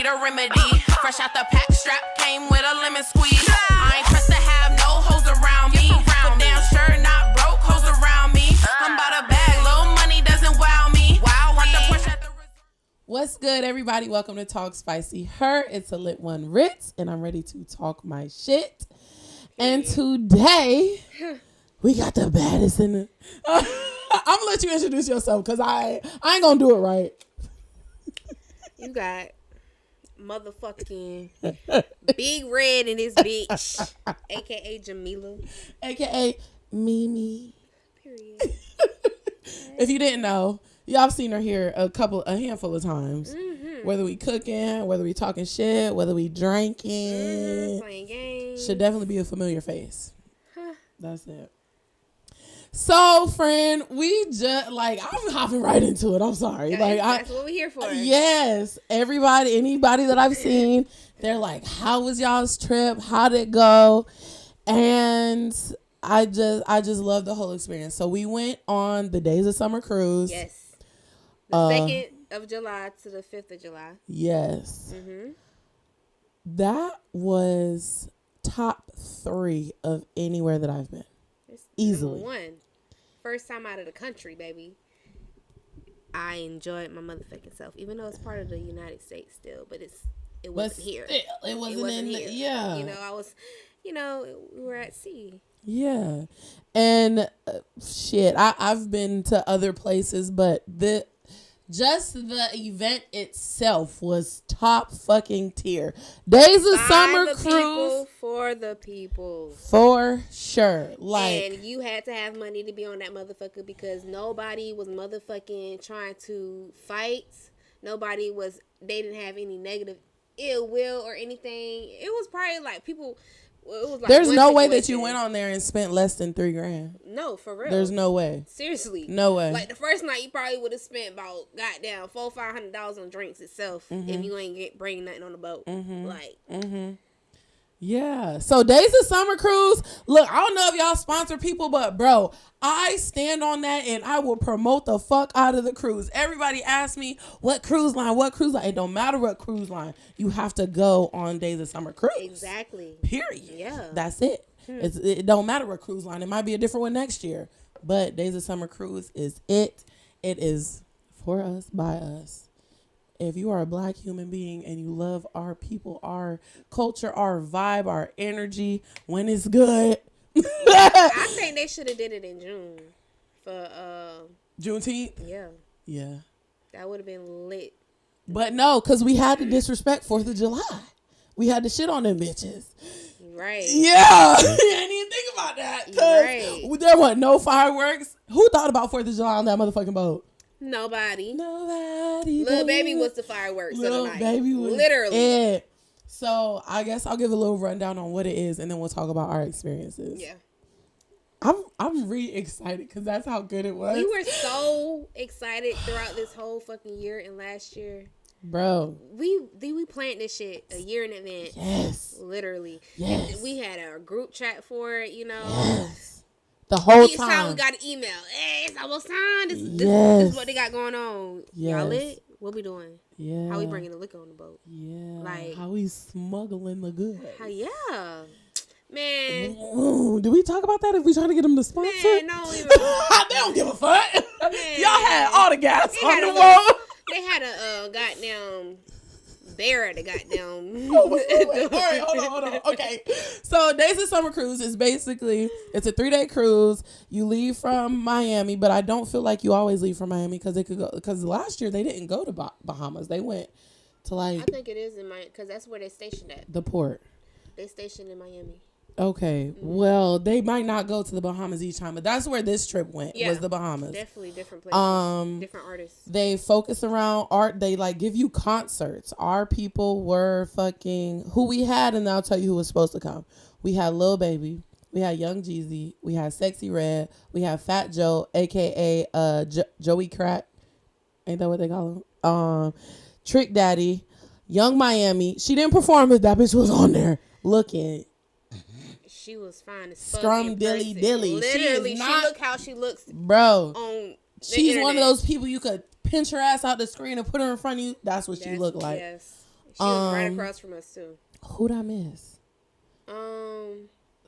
need a remedy. Fresh out the pack, strap came with a lemon squeeze. I ain't pressed to have no hoes around me. For damn sure not broke hoes around me. I'm about a bag, little money doesn't wow me. What's good, everybody? Welcome to Talk Spicy Her. It's a lit one, Ritz, and I'm ready to talk my shit. And today, we got the baddest in the... I'm going to let you introduce yourself because I ain't going to do it right. You got motherfucking Big Red in this bitch, a.k.a. Jamila. A.k.a. Mimi. Period. If you didn't know, y'all have seen her here a handful of times. Mm-hmm. Whether we cooking, whether we talking shit, whether we drinking. Playing games. Should definitely be a familiar face. That's it. So, friend, we just, I'm hopping right into it. I'm sorry. That's what we're here for. Yes. Anybody that I've seen, they're like, how was y'all's trip? How did it go? And I just love the whole experience. So, we went on the Days of Summer cruise. Yes. The 2nd of July to the 5th of July. Yes. Mm-hmm. That was top 3 of anywhere that I've been. Easily. Number 1. First time out of the country, baby. I enjoyed my motherfucking self, even though it's part of the United States still, but it wasn't here. It wasn't here. Yeah. We were at sea. Yeah. And shit, I've been to other places, but the event itself was top fucking tier. Days of Summer cruise for the people. For sure. And you had to have money to be on that motherfucker because nobody was motherfucking trying to fight. They didn't have any negative ill will or anything. It was probably like people. It was like there's no way that you went on there and spent less than $3,000. No, for real. There's no way. Seriously. No way. Like the first night, you probably would have spent about goddamn $400-$500 on drinks itself if you ain't bring nothing on the boat. Mm-hmm. Yeah. So Days of Summer cruise. Look, I don't know if y'all sponsor people, but bro, I stand on that and I will promote the fuck out of the cruise. Everybody asks me what cruise line. It don't matter what cruise line. You have to go on Days of Summer cruise. Exactly. Period. Yeah. That's it. It don't matter what cruise line. It might be a different one next year, but Days of Summer cruise is it. It is for us, by us. If you are a black human being and you love our people, our culture, our vibe, our energy, when it's good. I think they should have did it in June for Juneteenth? Yeah. Yeah. That would have been lit. But no, because we had to disrespect 4th of July. We had to shit on them bitches. Right. Yeah. You didn't even think about that. Right. There wasn't no fireworks. Who thought about 4th of July on that motherfucking boat? Nobody. Little baby was the fireworks. Little of the night. baby was literally it. So I guess I'll give a little rundown on what it is, and then we'll talk about our experiences. Yeah. I'm really excited because that's how good it was. We were so excited throughout this whole fucking year and last year. Bro. We planned this shit a year in advance. Yes. Literally. Yes. And we had a group chat for it, Yes. The whole each time we got an email. Hey, it's almost time. This is what they got going on. Yes. Y'all lit? What we doing? Yeah. How we bringing the liquor on the boat? Yeah. Like how we smuggling the goods. Yeah. Man. Ooh, did we talk about that if we trying to get them to sponsor? Man, no. Even, they don't give a fuck. Man. Y'all had all the gas on the boat. They had a goddamn bear at the goddamn. All right, hold on. Okay. So Days of Summer cruise is basically, it's a 3-day cruise. You leave from Miami, but I don't feel like you always leave from Miami because last year they didn't go to Bahamas. They went to I think it is in Miami because that's where they stationed at. The port. They stationed in Miami. Okay, well, they might not go to the Bahamas each time, but that's where this trip went, was the Bahamas. Definitely different places, different artists. They focus around art. They, give you concerts. Our people were fucking, who we had, and I'll tell you who was supposed to come. We had Lil Baby. We had Young Jeezy. We had Sexy Red. We had Fat Joe, a.k.a. Joey Crack. Ain't that what they call him? Trick Daddy. Young Miami. She didn't perform, but that bitch was on there looking. She was fine as fuck. Scrum dilly dilly. Literally, she look how she looks. Bro. On she's internet. one of those people you could pinch her ass out the screen and put her in front of you. That's what she looked like. Yes. She was right across from us too. Who'd I miss?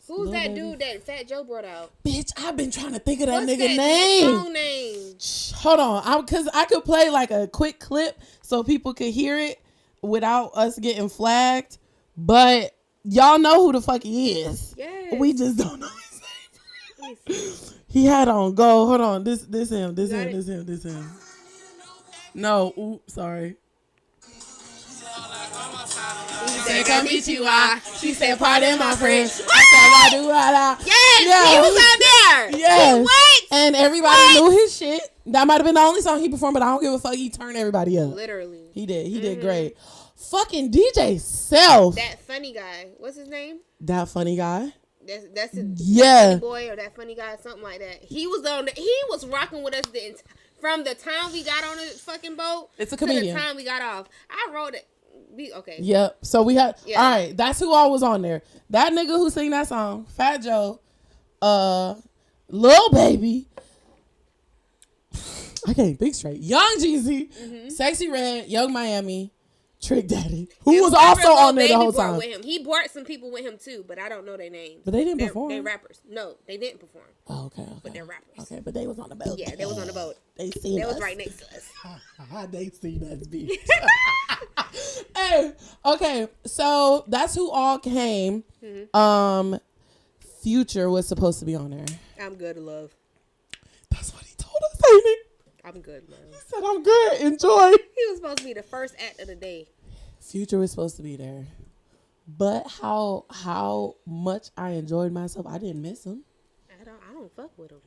Who's that dude that Fat Joe brought out? Bitch, I've been trying to think of that What's nigga that name. song name? Hold on, because I could play like a quick clip so people could hear it without us getting flagged. But y'all know who the fuck he is. Yes. We just don't know his name. Let me see. He had on go. Hold on, this him. No, oops, sorry. Say konnichiwa. She said, pardon my friends. Yes, he was out there. Yes. What? And everybody knew his shit. That might have been the only song he performed, but I don't give a fuck. He turned everybody up. Literally. He did. He did great. Fucking DJ Self. That funny guy. What's his name? That funny guy. That's his Yeah. funny boy or that funny guy, something like that. He was rocking with us from the time we got on the fucking boat. It's a to comedian. the time we got off. I wrote it. Okay. Yep. So we had. Yeah. All right. That's who all was on there. That nigga who sing that song, Fat Joe, Lil Baby. I can't think straight. Young Jeezy, Sexy Red, Young Miami, Trick Daddy, who was also on there the whole time. With him. He brought some people with him too, but I don't know their names. But they didn't perform. They're rappers. No, they didn't perform. Oh, okay. But they're rappers. Okay, but they was on the boat. Yeah, they was on the boat. They seen They us. was right next to us. They seen us, bitch. Hey, okay, so that's who all came. Future was supposed to be on there. I'm good, love. That's what he told us, ain't it? I'm good, love. He said, I'm good. Enjoy. He was supposed to be the first act of the day. Future was supposed to be there. But how much I enjoyed myself, I didn't miss him. I don't fuck with him.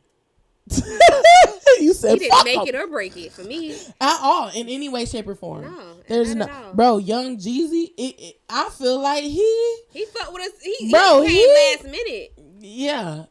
You said He didn't fuck make him. it or break it for me. At all, in any way, shape, or form. No, there's not no, at all. bro. Young Jeezy, I feel like he fucked with us. He came last minute. Yeah,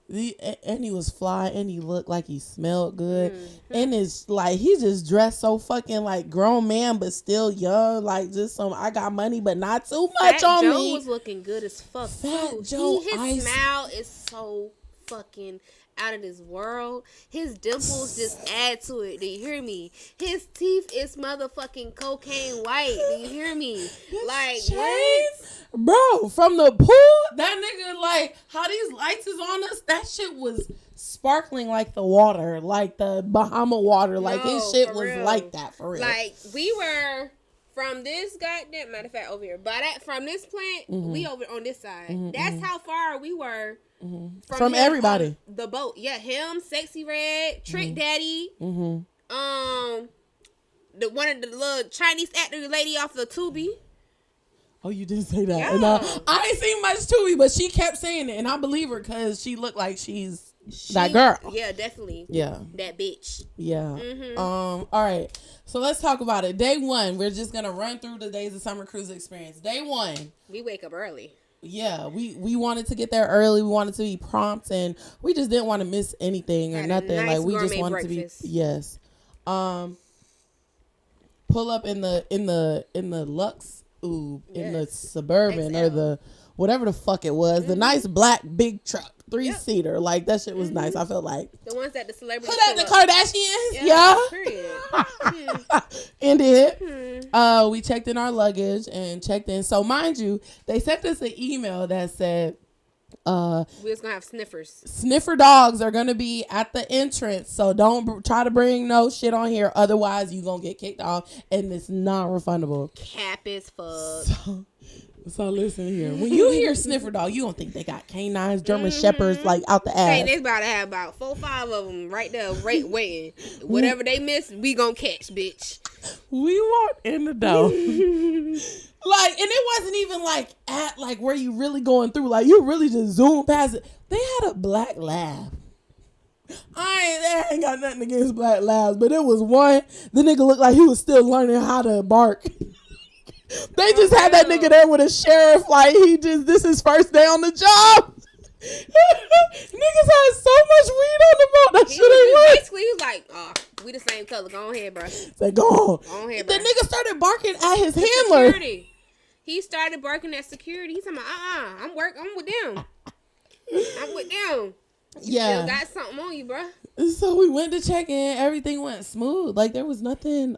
and he was fly, and he looked like he smelled good, and it's like he just dressed so fucking like grown man, but still young, like just some I got money, but not too much Fat on Joe me. was looking good as fuck. Fat too. Joe, His smile is so fucking out of this world. His dimples just add to it. Do you hear me? His teeth is motherfucking cocaine white. Do you hear me? Like what? Bro, from the pool, that nigga, like, how these lights is on us, that shit was sparkling like the water, like the Bahama water. Like, his shit was real. like that, for real. Like, we were from this goddamn, matter of fact, over here. But from this plant, we over on this side. That's how far we were from everybody. The boat. Yeah, him, Sexy Red, Trick Daddy, the one of the little Chinese actor lady off the Tubi. Oh, you did say that. Yeah. And, I ain't seen much Tui, but she kept saying it, and I believe her because she looked like she's that girl. Yeah, definitely. Yeah. That bitch. Yeah. All right. So let's talk about it. Day one, we're just gonna run through the days of summer cruise experience. Day one. We wake up early. Yeah, we wanted to get there early. We wanted to be prompt, and we just didn't want to miss anything or Had a nothing. nice Like we just gourmet wanted breakfast. to be yes. Pull up in the Lux in the Suburban XL. or the whatever the fuck it was, the nice black big truck 3-seater. Like that shit was nice. I felt like The ones that the celebrities put out the Kardashians. Yeah. Period. And it. We checked in our luggage and checked in. So mind you, they sent us an email that said We was gonna have sniffers. sniffer dogs are gonna be at the entrance, so don't try to bring no shit on here, otherwise you gonna get kicked off and it's non-refundable. Cap as fuck. So listen here, when you hear sniffer dog, you don't think they got canines, German shepherds like out the Hey, ass. they about to have about 4-5 of them right there, waiting. Whatever they miss, we gonna catch, bitch. We walked in the door. Like, and it wasn't even like at like where you really going through. Like you really just zoomed past it. They had a black lab. I ain't got nothing against black labs, but it was one. The nigga looked like he was still learning how to bark. They just had that nigga there with a sheriff. Like this is first day on the job. Niggas had so much weed on the boat. That shit ain't right. Basically, he was like, "Oh, we the same color. Go ahead, bro. Say, go on. Go ahead, The bro." nigga started barking at his handler. Security. He started barking at security. He's talking about, I'm with them. I'm with them. Yeah. Still got something on you, bro. So we went to check in. Everything went smooth. Like there was nothing.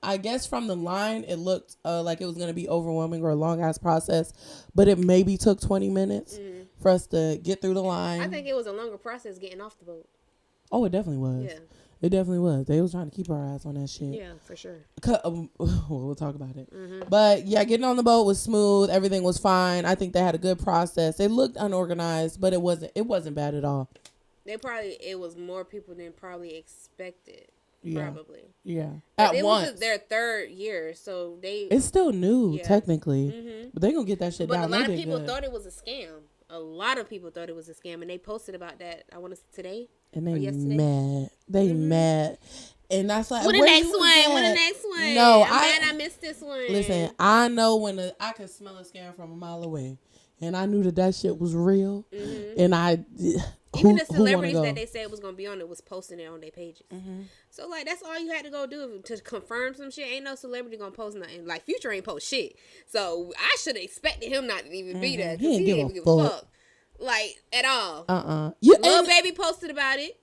I guess from the line, it looked like it was going to be overwhelming or a long-ass process, but it maybe took 20 minutes for us to get through the line. I think it was a longer process getting off the boat. Oh, it definitely was. Yeah. It definitely was. They was trying to keep our ass on that shit. Yeah, for sure. We'll talk about it. But yeah, getting on the boat was smooth. Everything was fine. I think they had a good process. It looked unorganized, but it wasn't bad at all. It was more people than probably expected. Yeah. Probably. Yeah. But At once. Was their third year, so it's still new, technically. But they gonna get that shit down. But a lot of people thought it was a scam. A lot of people thought it was a scam, and they posted about that, I want to say today. And they mad. They mad. And that's like, What the next one? No, I'm mad I missed this one. Listen, I know I could smell a scam from a mile away. And I knew that shit was real. And even the celebrities that they said was going to be on it was posting it on their pages. So, like, that's all you had to go do to confirm some shit. Ain't no celebrity going to post nothing. Like, Future ain't post shit. So, I should have expected him not to even be there. Because he didn't give a fuck. Like, at all. Lil Baby posted about it.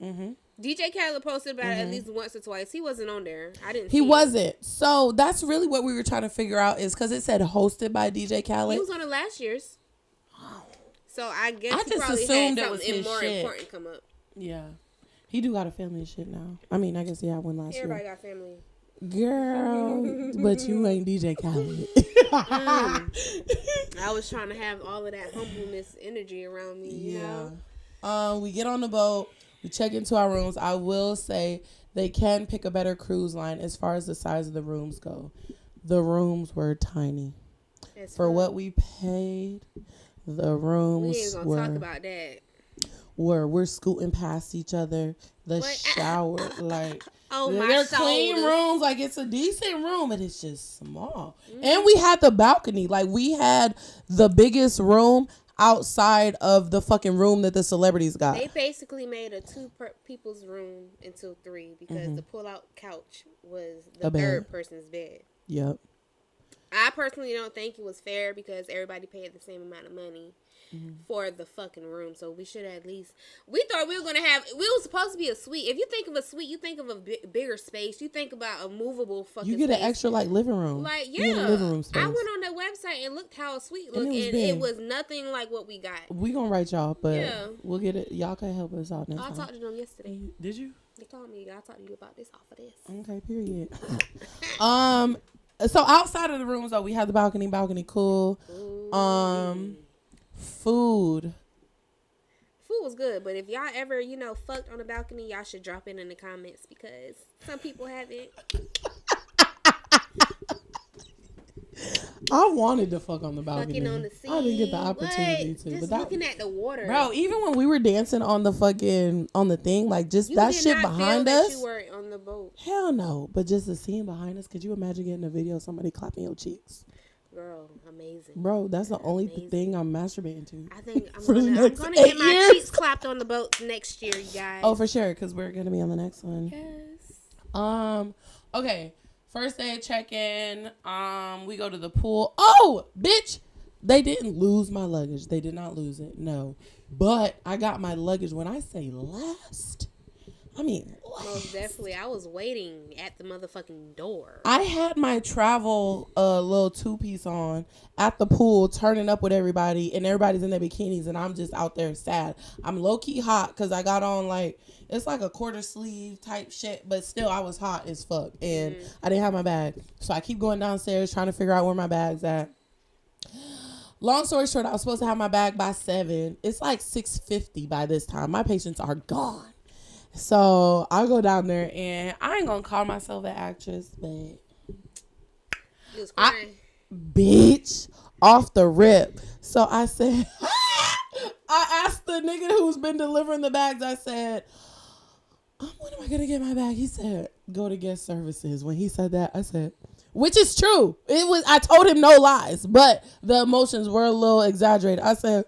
DJ Khaled posted about it at least once or twice. He wasn't on there. I didn't see He wasn't. So, that's really what we were trying to figure out is because it said hosted by DJ Khaled. He was on it last year's. So I guess I he just probably assumed had it was something his more shit. important come up. Yeah. He do got a family and shit now. I mean, I guess he had one last Everybody year. got family. Girl, but you ain't DJ Khaled. I was trying to have all of that humbleness energy around me, you know? We get on the boat. We check into our rooms. I will say they can pick a better cruise line as far as the size of the rooms go. The rooms were tiny. For what we paid, the rooms we ain't gonna talk about that. We're scooting past each other. The shower, like, they're clean rooms. Like, it's a decent room, but it's just small. And we had the balcony. Like, we had the biggest room outside of the fucking room that the celebrities got. They basically made a people's room into 3 because the pull-out couch was the third person's bed. Yep. I personally don't think it was fair because everybody paid the same amount of money for the fucking room. So we should at least... We thought we were going to have... We were supposed to be a suite. If you think of a suite, you think of a bigger space. You think about a movable fucking You get space. an extra, like, living room. Like, You get a living room space. I went on their website and looked how a suite looked, and it was nothing like what we got. We gonna write y'all, but we'll get it. Y'all can help us out next time. I talked to them yesterday. Did you? They told me, I'll talk to you about this off of this. Okay, period. So outside of the rooms though, we had the balcony cool. Food was good, but if y'all ever, fucked on the balcony, y'all should drop it in the comments because some people haven't. I wanted to fuck on the balcony. Fucking on the sea. I didn't get the opportunity to. Just looking at the water. Bro, even when we were dancing on the fucking, on the thing, like just that shit behind us. You were on the boat. Hell no. But just the scene behind us, could you imagine getting a video of somebody clapping your cheeks? Girl, amazing. Bro, that's the only thing I'm masturbating to. I think I'm gonna get my cheeks clapped on the boat next year, you guys. Oh, for sure, because we're gonna be on the next one. Yes. Okay. First day of check-in, we go to the pool. Oh, bitch! They didn't lose my luggage. They did not lose it, no. But I got my luggage. When I say last, I mean last. Most definitely. I was waiting at the motherfucking door. I had my travel little 2-piece on at the pool, turning up with everybody, and everybody's in their bikinis, and I'm just out there sad. I'm low-key hot because I got on, like, it's like a quarter sleeve type shit, but still I was hot as fuck, and I didn't have my bag. So I keep going downstairs trying to figure out where my bag's at. Long story short, I was supposed to have my bag by 7. It's like 6:50 by this time. My patients are gone. So I go down there, and I ain't gonna call myself an actress, but bitch, off the rip. So I said, I asked the nigga who's been delivering the bags, I said, when am I gonna get my bag? He said, go to guest services. When he said that, I said, which is true. I told him no lies, but the emotions were a little exaggerated. I said,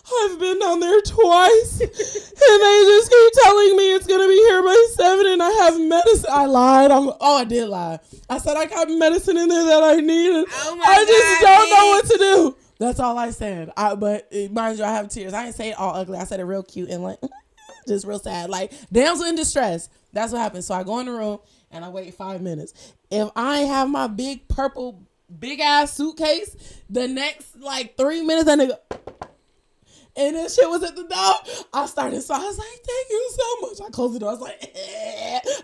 I've been down there twice, and they just keep telling me it's gonna be here by 7, and I have medicine. I lied. I did lie. I said I got medicine in there that I needed. I just don't know what to do. That's all I said. But mind you, I have tears. I didn't say it all ugly. I said it real cute and like, Just real sad. Like, damsel in distress. That's what happens. So I go in the room and I wait 5 minutes. If I ain't have my big purple, big ass suitcase, the next like 3 minutes, that nigga, and this shit was at the door. I started, so I was like, thank you so much. I closed the door. I was like,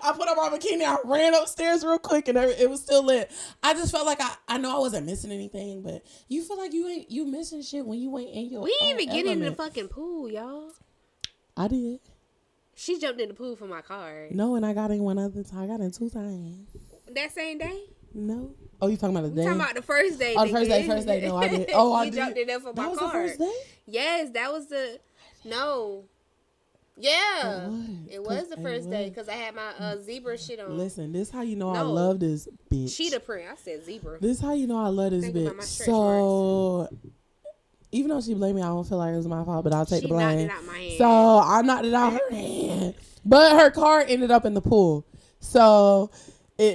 I put on my bikini. I ran upstairs real quick and it was still lit. I just felt like I know I wasn't missing anything, but you feel like you missing shit when you ain't in your We didn't even get in the element. fucking pool, y'all. I did. She jumped in the pool for my card. No, and I got in one other time. I got in 2 times. That same day? No. Oh, you talking about the day? Talking about the first day. Oh, the first day. No, I did. Oh, I you did. jumped in there for my That was card. the first day? Yes, that was the. No. Yeah. It was the It first day was. because I had my zebra shit on. Listen, this how you know I No. love this bitch. Cheetah print. I said zebra. This how you know I love this Think about bitch. my stretch So, even though she blamed me, I don't feel like it was my fault, but I'll take She the blame. knocked it out my hand. So, I knocked it out her hand. But her car ended up in the pool. So,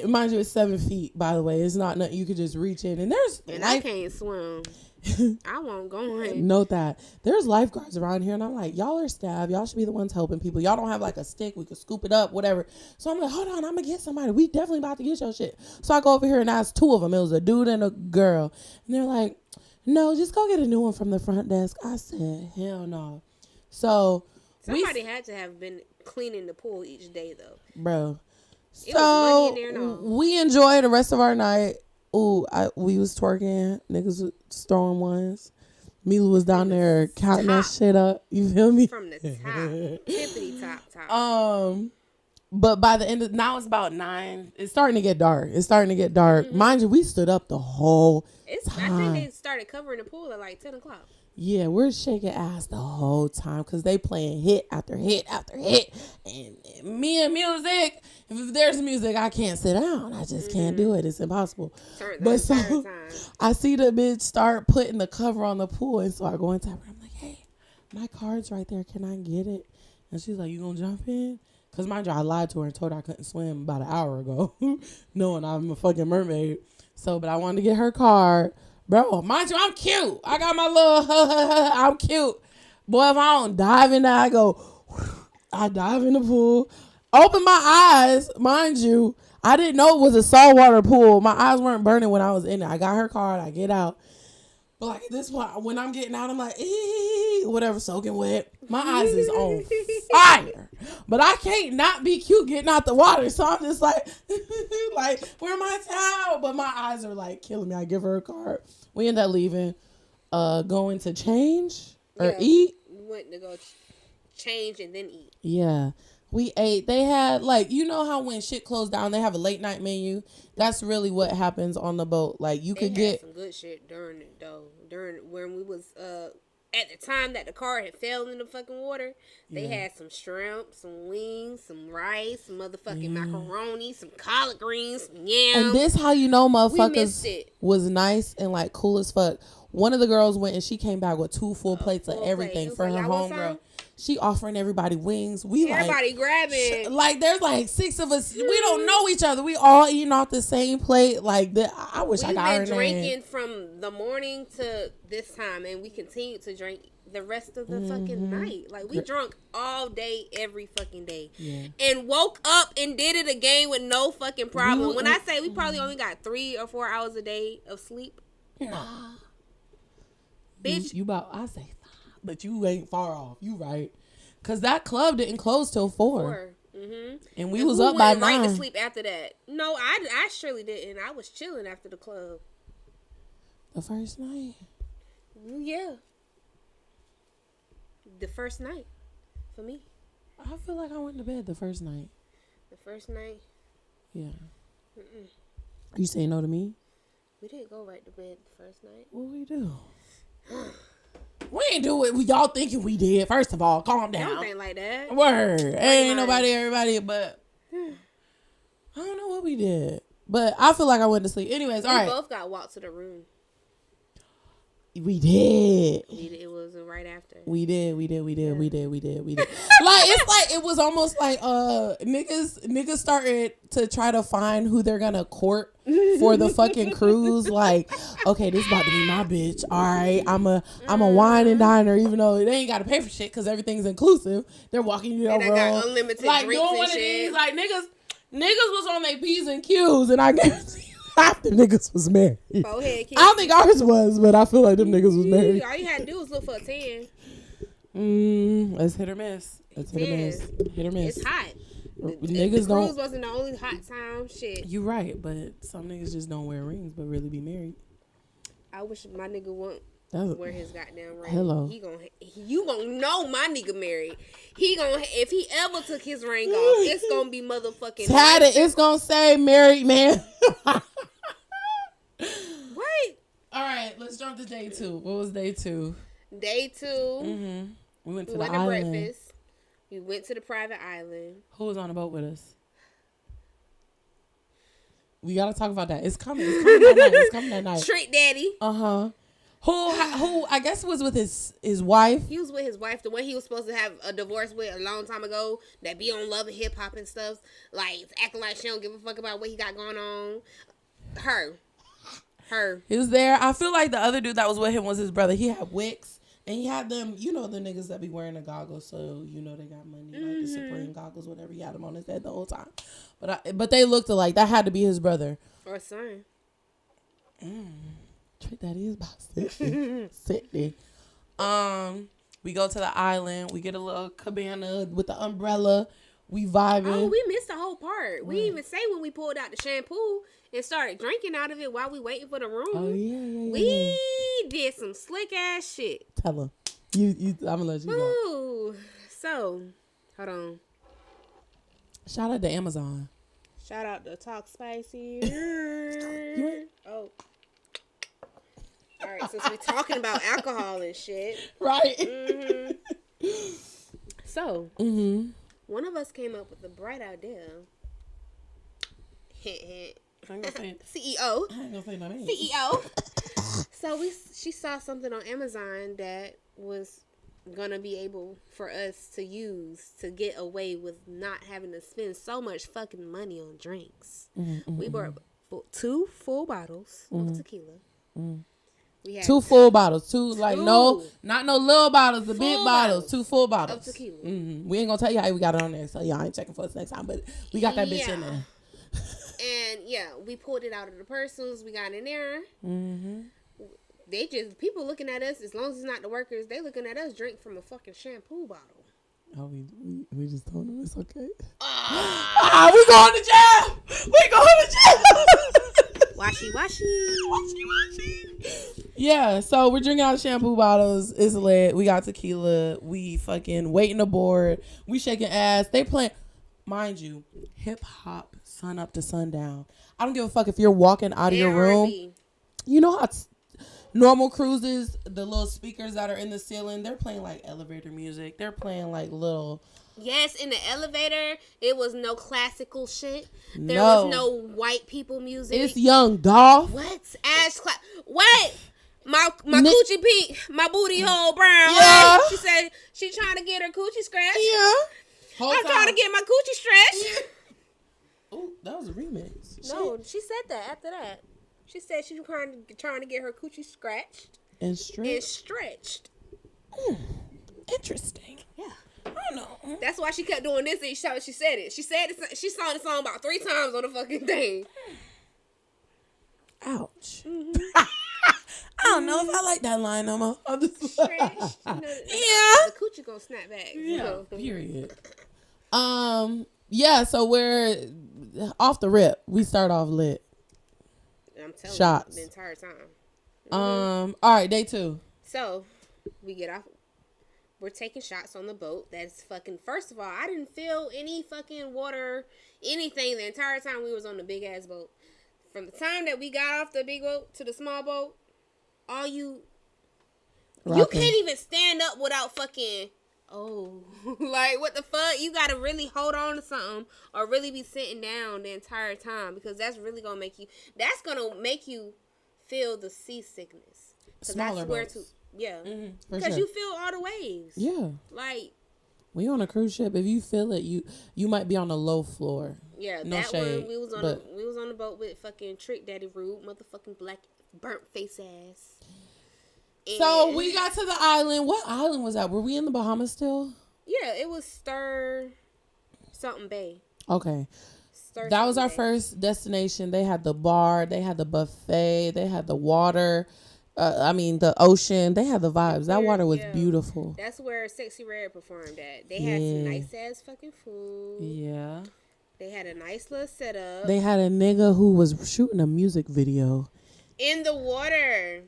mind you, it's 7 feet, by the way. It's not nothing you could just reach in. And there's I can't swim. I won't go in. Note that there's lifeguards around here, and I'm like, y'all are staff. Y'all should be the ones helping people. Y'all don't have like a stick. We could scoop it up, whatever. So I'm like, hold on, I'm gonna get somebody. We definitely about to get your shit. So I go over here and ask 2 of them. It was a dude and a girl, and they're like, no, just go get a new one from the front desk. I said, hell no. So Somebody had to have been cleaning the pool each day, though. bro. It was money in there and So all. we enjoyed the rest of our night. Ooh, we was twerking. Niggas was throwing ones. Mila was down there counting that shit up. You feel me? From the top. Tippity top. But by the end of, now it's about 9. It's starting to get dark. Mind you, we stood up the whole I think they started covering the pool at like 10 o'clock. Yeah, we're shaking ass the whole time because they playing hit after hit after hit. And me and music, if there's music, I can't sit down. I just can't do it. It's impossible. But so I see the bitch start putting the cover on the pool. And so I go into her. I'm like, hey, my card's right there. Can I get it? And she's like, you gonna jump in? Because mind you, I lied to her and told her I couldn't swim about an hour ago, knowing I'm a fucking mermaid. So, but I wanted to get her card. Bro, mind you, I'm cute. I got my little, I'm cute. Boy, if I don't dive in there, I dive in the pool. Open my eyes. Mind you, I didn't know it was a saltwater pool. My eyes weren't burning when I was in there. I got her card. I get out. But like at this point, when I'm getting out, I'm like, whatever, soaking wet. My eyes is on fire. But I can't not be cute getting out the water. So I'm just like, like, where my towel? But my eyes are like killing me. I give her a card. We end up leaving, going to change or eat. We went to go change and then eat. Yeah. We ate. They had like, you know how when shit closed down, they have a late night menu. That's really what happens on the boat. Like you could get some good shit during it though. During when we was at the time that the car had fell in the fucking water, they had some shrimp, some wings, some rice, some motherfucking macaroni, some collard greens, some yams. And this how you know motherfuckers was nice and like cool as fuck. One of the girls went and she came back with 2 full plates of everything for her homegirl. She offering everybody wings. Everybody grabbing. Like there's like 6 of us. We don't know each other. We all eating off the same plate. Like that. I wish I got her name. We've been drinking from the morning to this time, and we continue to drink the rest of the fucking night. Like we drunk all day, every fucking day, and woke up and did it again with no fucking problem. When I say we probably only got 3 or 4 hours a day of sleep, nah, bitch, you about I say. But you ain't far off. You right. Because that club didn't close till 4. Mm-hmm. And we was up by 9. Right to sleep after that. No, I surely didn't. I was chilling after the club. The first night? Yeah. The first night. For me. I feel like I went to bed the first night. The first night? Yeah. You say no to me? We didn't go right to bed the first night. What we do? We ain't do what y'all thinking we did. First of all, calm down. Don't think like that. Word. Ain't nobody, everybody, but I don't know what we did. But I feel like I went to sleep. Anyways, all right. We both got walked to the room. We did. It was right after. We did. Like, it's like, it was almost like niggas started to try to find who they're gonna court for the fucking cruise. Like, okay, this about to be my bitch. All right, I'm a wine and diner, even though they ain't gotta pay for shit because everything's inclusive. They're walking you over, got unlimited like drinks doing and one of shit. these. Like niggas was on their P's and Q's, and I guarantee you half the niggas was married. Forehead I don't think ours was, but I feel like them niggas was married. All you had to do was look for a 10. It's hit or miss. Hit or miss. It's hot. Niggas the don't. cruise wasn't the only hot time. Shit. You right, but some niggas just don't wear rings, but really be married. I wish my nigga won't wear his goddamn ring. Hello. You gonna know my nigga married. If he ever took his ring off, it's gonna be motherfucking tatted. It's gonna say married man. Wait. All right, let's jump to day 2. What was day 2? Day 2. Mm-hmm. We went to the island. Breakfast. We went to the private island. Who was on the boat with us? We gotta talk about that. It's coming. It's coming that night. Trick Daddy. Who I guess was with his wife. He was with his wife, the one he was supposed to have a divorce with a long time ago, that be on Love and Hip Hop and stuff, like acting like she don't give a fuck about what he got going on. Her. He was there. I feel like the other dude that was with him was his brother. He had wicks, and he had them, you know, the niggas that be wearing the goggles, so you know they got money, like the Supreme goggles, whatever. He had them on his head the whole time. But they looked alike. That had to be his brother or son. Trick Daddy is about 60. We go to the island. We get a little cabana with the umbrella. We vibing. Oh, we missed the whole part. We didn't even say when we pulled out the shampoo and started drinking out of it while we waiting for the room. Oh yeah. We did some slick ass shit. Tell her. I'm gonna let you go. Ooh. So, hold on. Shout out to Amazon. Shout out to TalkSpicyHER. Oh. All right, since we're talking about alcohol and shit. Right. Mm-hmm. So, one of us came up with a bright idea. Hint, hint. I ain't gonna say CEO. I ain't gonna say no name. CEO. So she saw something on Amazon that was gonna be able for us to use to get away with not having to spend so much fucking money on drinks. We bought 2 full bottles of tequila. We had 2 full bottles. Not no little bottles, the big bottles. 2 full bottles of tequila. We ain't gonna tell you how we got it on there, so y'all ain't checking for us next time. But we got that bitch in there. And we pulled it out of the purses. We got in there. People looking at us, as long as it's not the workers, they looking at us drink from a fucking shampoo bottle. Oh, we just told them it's okay. We going to jail. Washy. Yeah, so we're drinking out of shampoo bottles. It's lit. We got tequila. We fucking waiting aboard. We shaking ass. They playing, mind you, hip hop, sun up to sundown. I don't give a fuck if you're walking out of your room. You know how normal cruises, the little speakers that are in the ceiling, they're playing like elevator music. They're playing like little. Yes, in the elevator, it was no classical shit. There was no white people music. It's Young Dolph. What? What? My coochie pink, my booty hole brown. Yeah. She said she trying to get her coochie scratched. Yeah. I'm trying to get my coochie stretched. Oh, that was a remix. No, she said that after that. She said she was trying to get her coochie scratched. And stretched. Interesting. Yeah. I don't know. That's why she kept doing this each time she said it. She sang the song about 3 times on the fucking thing. Ouch. I don't know if I like that line no more. I'm just stretched. Yeah. The coochie gonna snap back. Yeah. Period. Yeah. So we're off the rip. We start off lit. I'm telling shots you, the entire time. All right, day 2. So we get off. We're taking shots on the boat. That's fucking. First of all, I didn't feel any fucking water, anything the entire time we was on the big ass boat. From the time that we got off the big boat to the small boat, you can't even stand up without fucking. Oh, like what the fuck? You gotta really hold on to something or really be sitting down the entire time because that's really gonna make you. That's gonna make you feel the seasickness. Smaller boats. Yeah. For Because sure. you feel all the waves. Yeah. Like. We on a cruise ship. If you feel it, you might be on the low floor. Yeah, no that shade, one we was on the boat with fucking Trick Daddy Rude, motherfucking black burnt face ass. And so we got to the island. What island was that? Were we in the Bahamas still? Yeah, it was Stir something Bay. Okay. Stir That was our Bay. first destination. They had the bar, they had the buffet, they had the water. The ocean. They had the vibes. That water was beautiful. That's where Sexy Red performed at. They had some nice ass fucking food. Yeah. They had a nice little setup. They had a nigga who was shooting a music video in the water.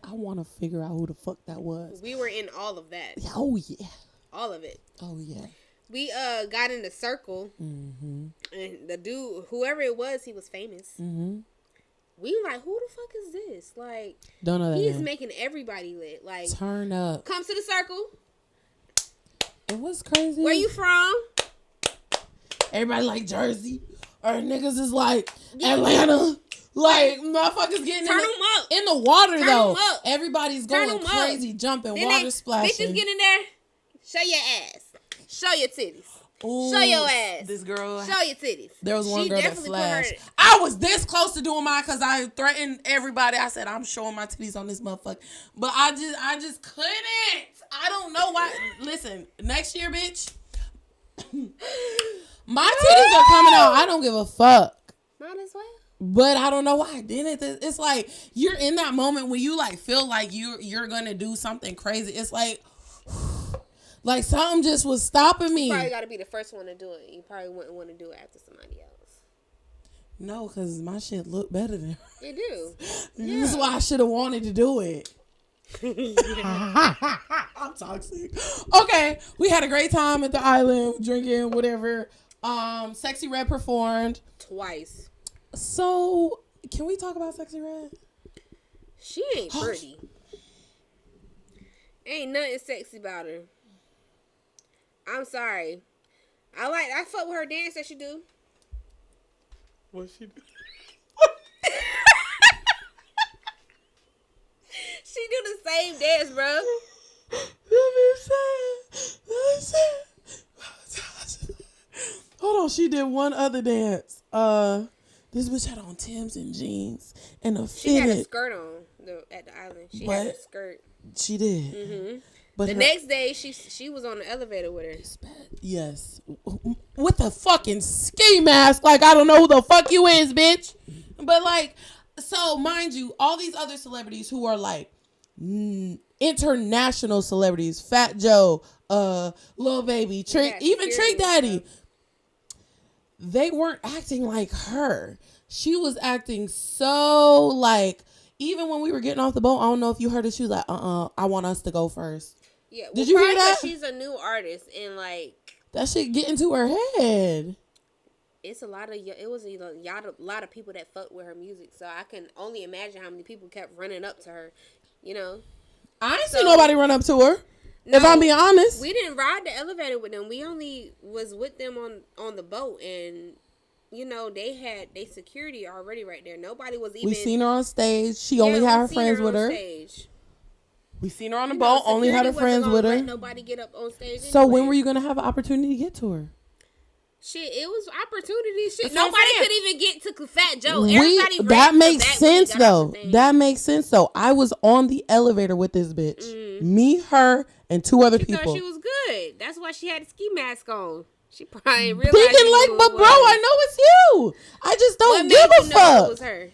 I want to figure out who the fuck that was. We were in all of that. Oh yeah. All of it. Oh yeah. We got in the circle, and the dude, whoever it was, he was famous. We were like, who the fuck is this? Like, don't know that he's name. Making everybody lit. Like, turn up. Come to the circle. It was crazy. Where you from? Everybody like Jersey, or niggas is like Atlanta. Like motherfuckers getting Turn them up in the water Turn though. them up. Everybody's going crazy, jumping, then water splashing. Bitches get in there. Show your ass. Show your titties. Ooh, show your ass. This girl. Show your titties. There was one girl that flashed. Her... I was this close to doing mine because I threatened everybody. I said I'm showing my titties on this motherfucker, but I just couldn't. I don't know why. Listen, next year, bitch, my titties are coming out. I don't give a fuck. Might as well. But I don't know why I didn't. It's like you're in that moment when you like feel like you're gonna do something crazy. It's like. Like something just was stopping me. You probably got to be the first one to do it. You probably wouldn't want to do it after somebody else. No, because my shit look better than her. It do. Yeah. This is why I should have wanted to do it. I'm toxic. Okay, we had a great time at the island, drinking, whatever. Sexy Red performed. Twice. So, can we talk about Sexy Red? She ain't pretty. Ain't nothing sexy about her. I'm sorry. I fuck with her dance that she do. What she do? She do the same dance, bro. Hold on, she did one other dance. This bitch had on Timbs and jeans and a fitted. She had a skirt on at the island. She had a skirt. She did. But the next day, she was on the elevator with her. Yes. With a fucking ski mask. Like, I don't know who the fuck you is, bitch. But, like, so, mind you, all these other celebrities who are, like, international celebrities. Fat Joe, Lil Baby, Trick, even Trick Daddy. They weren't acting like her. She was acting so, like... Even when we were getting off the boat, I don't know if you heard it. She was like, I want us to go first. Yeah. Well, did you hear that? She's a new artist and like that shit get into her head. It's a lot of people that fuck with her music, so I can only imagine how many people kept running up to her. You know, I ain't seen nobody run up to her. No, if I'm being honest, we didn't ride the elevator with them. We only was with them on the boat, and you know they had security already right there. Nobody was even. We seen her on stage. She only had her friends with her. Stage. We seen her on the boat. Only had her friends with her. Nobody get up on stage. So anyway. When were you gonna have an opportunity to get to her? Shit, it was opportunity. Shit, nobody could even get to Fat Joe. That makes sense though. That makes sense though. I was on the elevator with this bitch. Me, her, and two other people. Thought she was good. That's why she had a ski mask on. She probably realized. Thinking like, but bro, I know it's you. I just don't give a fuck. It was her.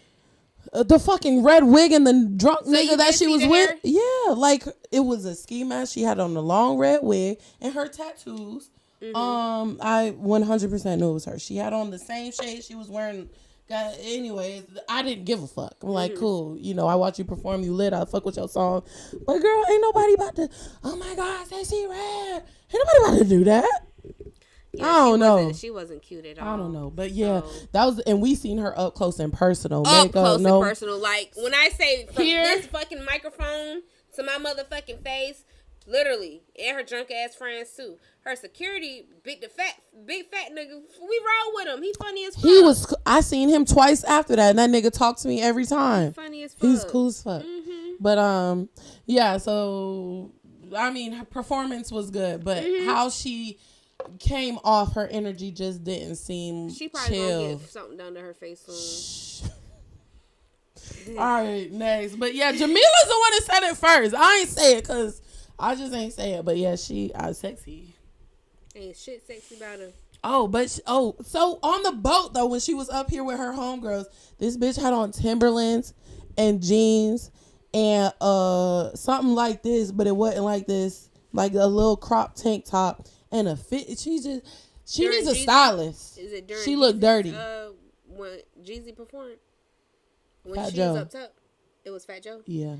The fucking red wig and the drunk nigga that she was with. Yeah, like it was a ski mask. She had on the long red wig and her tattoos. I 100% knew it was her. She had on the same shade she was wearing. Anyways, I didn't give a fuck. I'm like, cool. You know, I watch you perform. You lit. I fuck with your song. But girl, ain't nobody about to. Oh my God, Sexy Red. Ain't nobody about to do that. Yeah, I don't know. She wasn't cute at all. I don't know, but yeah, that was, and we seen her up close and personal. Up close and personal. Like when I say from this fucking microphone to my motherfucking face, literally, and her drunk ass friends too. Her security, big fat nigga. We roll with him. He funny as fuck. I seen him twice after that, and that nigga talked to me every time. Funny as fuck. He's cool as fuck. But yeah. So I mean, her performance was good, but how she came off, her energy just didn't seem She probably chill. gonna get something done to her face soon. All right, next. But yeah, Jamila's the one that said it first. I ain't say it because I just ain't say it. But yeah, she sexy. Ain't shit sexy about her. Oh, so on the boat though, when she was up here with her homegirls, this bitch had on Timberlands and jeans and something like this, but it wasn't like this, like a little crop tank top and a fit. She needs a stylist. Is it during? She looked dirty. When Jeezy performed, when Fat she Joe. was up top, it was Fat Joe. Yeah.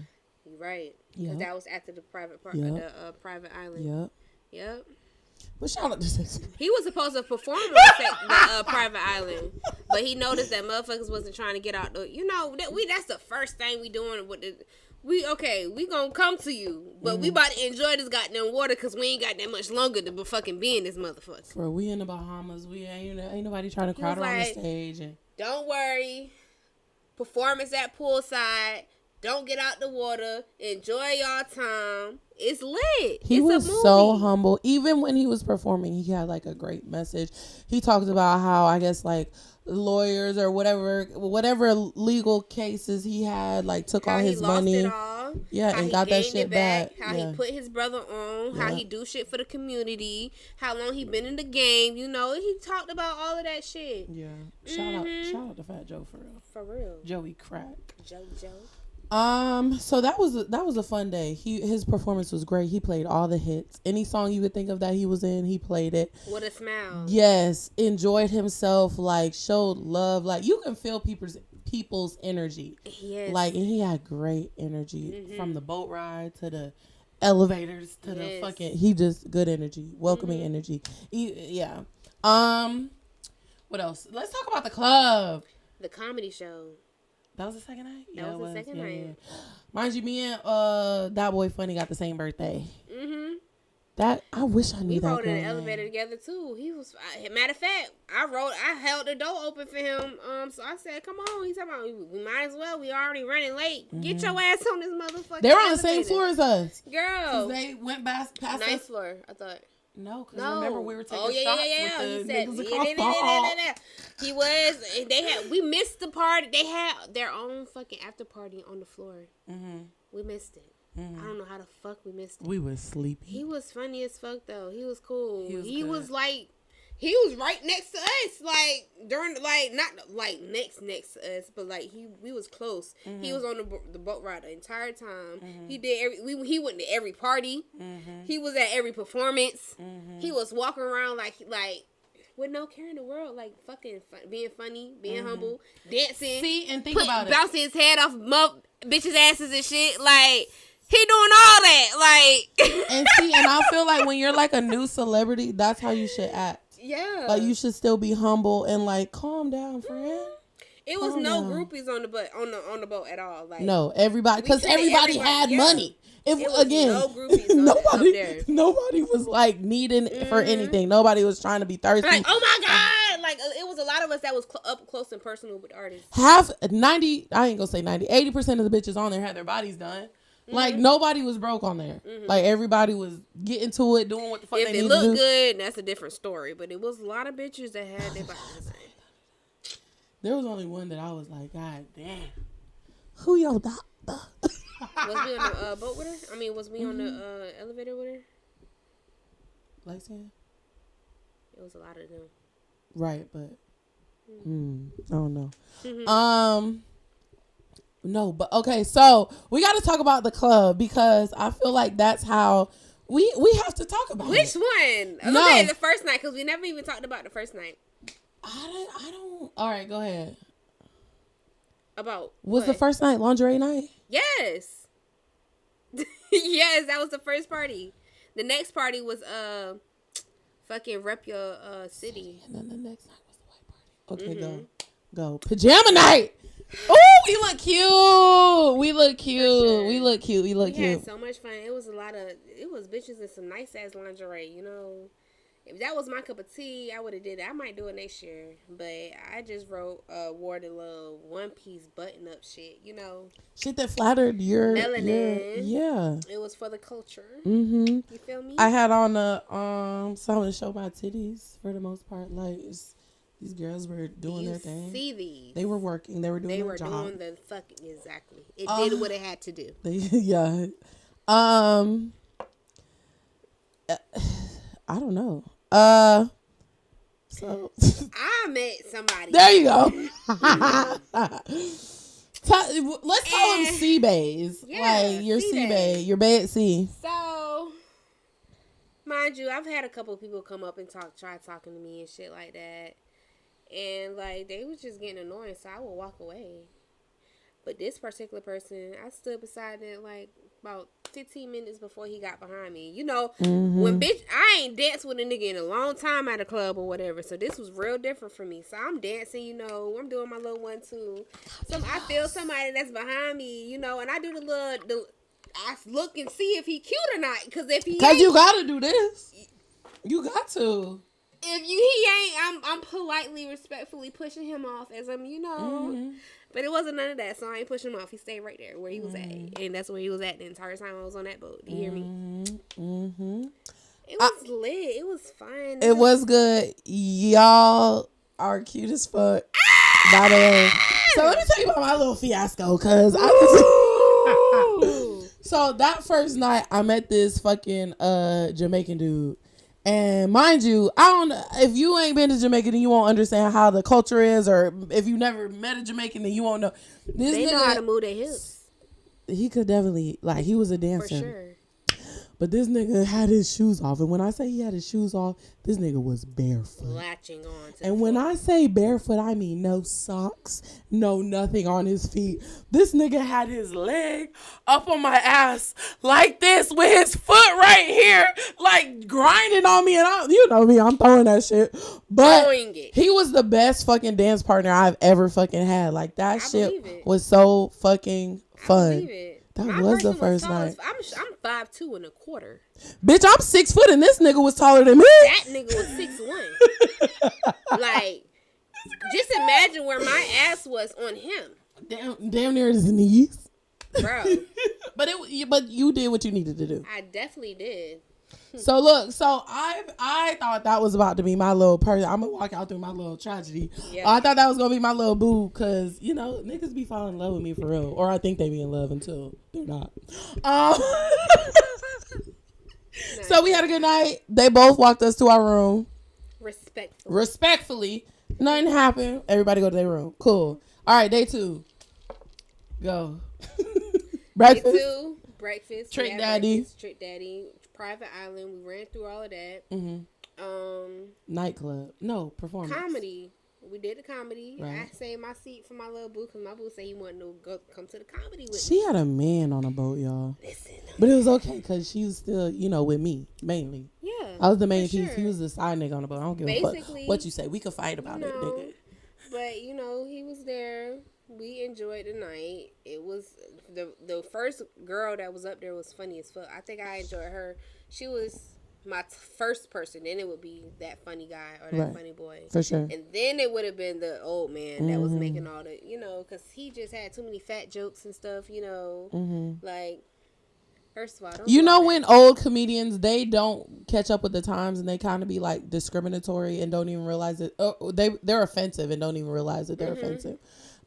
You're right. Yeah. Because that was after the private part, Yep. the private island. Yep. But shout out to Sexy. He was supposed to perform on the private island, but he noticed that motherfuckers wasn't trying to get out the. You know that's the first thing we doing with the. We gonna come to you, but we about to enjoy this goddamn water because we ain't got that much longer to fucking be in this motherfucker. Bro, we in the Bahamas. We ain't nobody trying to crowd around the stage. And don't worry, performance at poolside. Don't get out the water. Enjoy y'all time. It's lit. He was so humble. Even when he was performing, he had like a great message. He talked about how, I guess, like lawyers or whatever legal cases he had, like took all his money. Lost it all. Yeah, and got that shit back. How he put his brother on. How he do shit for the community. How long he been in the game. You know, he talked about all of that shit. Yeah. Shout out to Fat Joe for real. For real. Joey Crack. Joe. So that was a fun day. His performance was great. He played all the hits. Any song you could think of that he was in, he played it. With a smile. Yes, enjoyed himself. Like showed love. Like you can feel people's energy. Yes. Like, and he had great energy from the boat ride to the elevators to the fucking. He just good energy, welcoming energy. Yeah. What else? Let's talk about the club. The comedy show. That was the second night? That was the second night. Yeah. Mind you, me and that boy Funny got the same birthday. Mm-hmm. That, I wish I knew that. We rode in the elevator together, too. He was, matter of fact, I held the door open for him. So I said, come on. He's talking about, we might as well. We already running late. Mm-hmm. Get your ass on this motherfucker. They were on the same floor as us. Girl. They went past ninth us. floor, I thought. No, because remember we were taking shots with the he said, niggas across the hall. He was, we missed the party. They had their own fucking after party on the floor. Mm-hmm. We missed it. Mm-hmm. I don't know how the fuck we missed it. We was sleepy. He was funny as fuck, though. He was cool. He was he was right next to us, like during not like next to us, but like we was close. Mm-hmm. He was on the boat ride the entire time. Mm-hmm. He did he went to every party. Mm-hmm. He was at every performance. Mm-hmm. He was walking around like with no care in the world, like fucking being funny, being humble, dancing. See and think about it, bouncing his head off bitches' asses and shit, like. He doing all that, like. And I feel like when you're like a new celebrity, that's how you should act. Yeah. Like you should still be humble and like calm down, friend. It was no groupies on the boat at all. Like no, everybody, because everybody had money. It was again, no groupies nobody was like needing for anything. Nobody was trying to be thirsty. Like, oh my god, like it was a lot of us that was up close and personal with artists. 90, I ain't gonna say 90, 80% of the bitches on there had their bodies done. Like, nobody was broke on there. Mm-hmm. Like, everybody was getting to it, doing what the fuck they needed to do. If it looked good, that's a different story. But it was a lot of bitches that had their bodies. There was only one that I was like, God damn. Who your doctor? Was we on the boat with her? I mean, was we on the elevator with her? Light skin? It was a lot of them. Right, but... I don't know. Mm-hmm. No, but okay, so we got to talk about the club because I feel like that's how we have to talk about Which one? No. Okay, the first night, because we never even talked about the first night. I don't. All right, go ahead. About Was what? the first night lingerie night? Yes. Yes, that was the first party. The next party was fucking rep your city. And then the next night was the white party. Okay, go. Pajama night. Oh, we look cute. We look cute. Sure. We look cute. We had so much fun. It was bitches in some nice ass lingerie, you know. If that was my cup of tea, I would have did it. I might do it next year. But I just wore the little one piece button up shit, you know. Shit that flattered your melanin. Yeah. It was for the culture. Mm-hmm. You feel me? I had on something to show my titties for the most part. Like these girls were doing their thing. See these? They were working. They were doing their job. They were doing the fucking exactly. It did what it had to do. Yeah. I don't know. So I met somebody. there you go. Let's call them C bays. Yeah, like your C C-Bay. bay, your bay at sea. So, mind you, I've had a couple of people come up and try talking to me and shit like that, and like they was just getting annoying, so I would walk away. But this particular person, I stood beside them like about 15 minutes before he got behind me. You know, when I ain't danced with a nigga in a long time at a club or whatever. So this was real different for me. So I'm dancing, you know, I'm doing my little 1-2. So I feel somebody that's behind me, you know, and I do I look and see if he cute or not. Because if he ain't, you gotta do this. You got to. If he ain't, I'm politely, respectfully pushing him off as I'm, you know. But it wasn't none of that, so I ain't pushing him off. He stayed right there where he was at. And that's where he was at the entire time I was on that boat. Do you hear me? Mm-hmm. It was lit. It was fun. It was good. Y'all are cute as fuck. By the way. So let me tell you about my little fiasco, because so that first night, I met this fucking Jamaican dude. And mind you, I don't know if you ain't been to Jamaica, then you won't understand how the culture is, or if you never met a Jamaican, then you won't know. They know how to move their hips. He could definitely, like, he was a dancer. For sure. But this nigga had his shoes off. And when I say he had his shoes off, this nigga was barefoot. Latching on to and when I say barefoot, I mean no socks, no nothing on his feet. This nigga had his leg up on my ass like this with his foot right here, like grinding on me. And you know me, I'm throwing that shit. But he was the best fucking dance partner I've ever fucking had. Like, that shit was so fucking fun. I believe it. That was the first night. I'm 5'2" and a quarter. Bitch, I'm 6 foot and this nigga was taller than me. That nigga was 6'1". Like, just imagine where my ass was on him. Damn near his knees. Bro. But you did what you needed to do. I definitely did. So look, I thought that was about to be my little person. I'm gonna walk out through my little tragedy. Yeah. I thought that was gonna be my little boo, cause you know niggas be falling in love with me for real, or I think they be in love until they're not. So we had a good night. They both walked us to our room. Respectfully, nothing happened. Everybody go to their room. Cool. All right, day 2. Go. Breakfast. Day 2, breakfast. Trick Daddy. Private Island. We ran through all of that. Nightclub. No, performance. Comedy. We did the comedy. Right. I saved my seat for my little boo because my boo said he wanted to come to the comedy with me. She had a man on a boat, y'all. Listen. But it was okay because she was still, with me, mainly. Yeah. I was the main piece. Sure. He was the side nigga on the boat. I don't give a fuck what you say. We could fight about it, nigga. But, he was there. We enjoyed the night. It was the first girl that was up there was funny as fuck. I think I enjoyed her. She was my first person. Then it would be that funny guy or that funny boy. For sure. And then it would have been the old man that was making all the, because he just had too many fat jokes and stuff, Like, first of all, when old comedians, they don't catch up with the times and they kind of be like discriminatory and don't even realize it. Oh, they're offensive and don't even realize that they're offensive.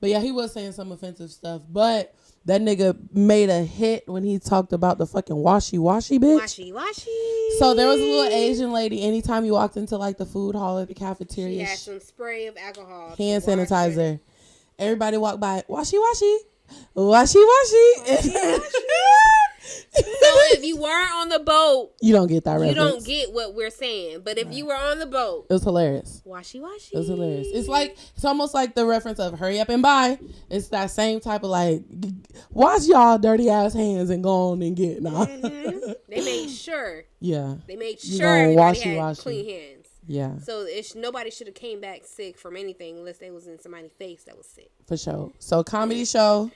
But yeah, he was saying some offensive stuff. But that nigga made a hit when he talked about the fucking washy bitch. Washy. So there was a little Asian lady. Anytime you walked into like the food hall at the cafeteria, she had some spray of alcohol, hand sanitizer. Everybody walked by, washy. So if you weren't on the boat, you don't get that reference. You don't get what we're saying. But if you were on the boat, it was hilarious. Washy. It was hilarious. It's almost like the reference of hurry up and buy. It's that same type of like, wash y'all dirty ass hands and go on and get. Nah. They made sure. Yeah. They made sure everybody had washy. clean hands. Yeah. So nobody should have came back sick from anything unless they was in somebody's face that was sick. For sure. So comedy show,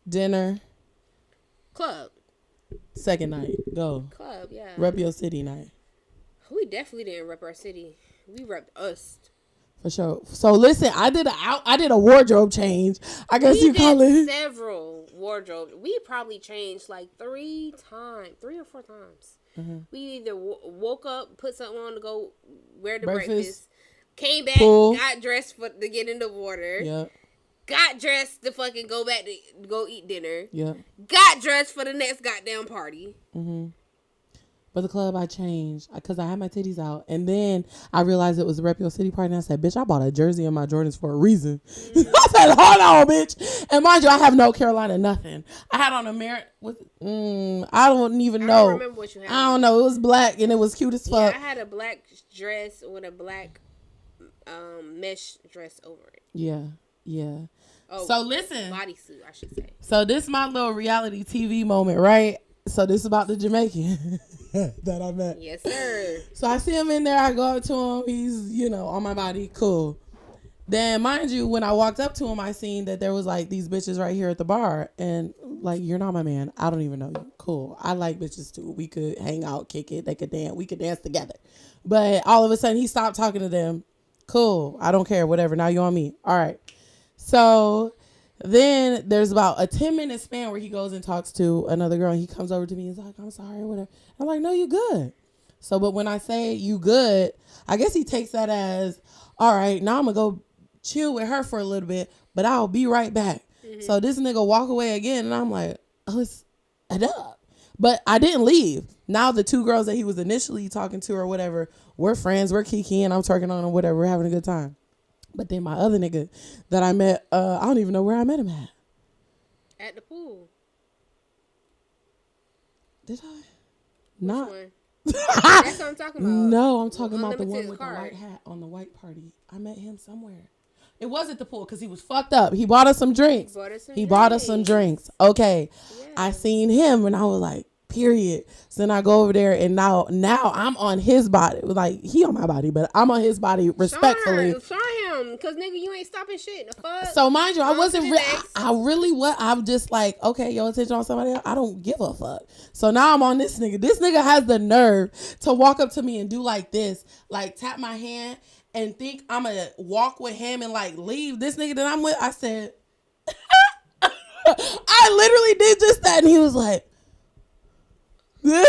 dinner, club. Second night, go. Club, yeah. Rep your city night. We definitely didn't rep our city. We repped us. For sure. So listen, I did a wardrobe change. I guess We you call did it. several wardrobes. We probably changed like 3 or 4 times. Mm-hmm. We either woke up, put something on to go wear the Breakfast. breakfast, came back, Pool. got dressed to get in the water, Yep. got dressed to fucking go back to go eat dinner, Yep. got dressed for the next goddamn party. Mm-hmm. But the club I changed because I had my titties out, and then I realized it was a Rep Your City party, and I said, "Bitch, I bought a jersey and my Jordans for a reason." Mm-hmm. I said, "Hold on, bitch." And mind you, I have no Carolina nothing. I had on a mirror with I don't even know. I don't remember what you had. I don't know. It was black and it was cute as fuck. Yeah, I had a black dress with a black mesh dress over it. Yeah, yeah. Oh, so listen, bodysuit, I should say. So this is my little reality TV moment, right? So this is about the Jamaican that I met. Yes, sir. So I see him in there. I go up to him. He's, on my body. Cool. Then, mind you, when I walked up to him, I seen that there was like these bitches right here at the bar. And like, you're not my man. I don't even know you. Cool. I like bitches too. We could hang out, kick it. They could dance. We could dance together. But all of a sudden, he stopped talking to them. Cool. I don't care. Whatever. Now you on me. All right. So then there's about a 10-minute span where he goes and talks to another girl. And he comes over to me and he's like, "I'm sorry," whatever. I'm like, "No, you good." So, but when I say you good, I guess he takes that as, all right, now I'm going to go chill with her for a little bit, but I'll be right back. Mm-hmm. So this nigga walk away again. And I'm like, oh, it's up. But I didn't leave. Now the 2 girls that he was initially talking to or whatever, we're friends. We're kikiing. I'm twerking on them, whatever. We're having a good time. But then my other nigga that I met, I don't even know where I met him at. At the pool. Did I? Which Not. one? That's what I'm talking about. No, I'm talking about the one with card. the white hat on the white party. I met him somewhere. It was at the pool because he was fucked up. He bought us some drinks. He bought us some drinks. Okay. Yeah. I seen him and I was like, period. So then I go over there and now I'm on his body. Like, he on my body, but I'm on his body respectfully. Show him. Because, nigga, you ain't stopping shit. The fuck? So, mind you, I wasn't I'm just like, okay, your attention on somebody else. I don't give a fuck. So now I'm on this nigga. This nigga has the nerve to walk up to me and do like this, like tap my hand and think I'm going to walk with him and like leave this nigga that I'm with. I said, I literally did just that. And he was like, yes,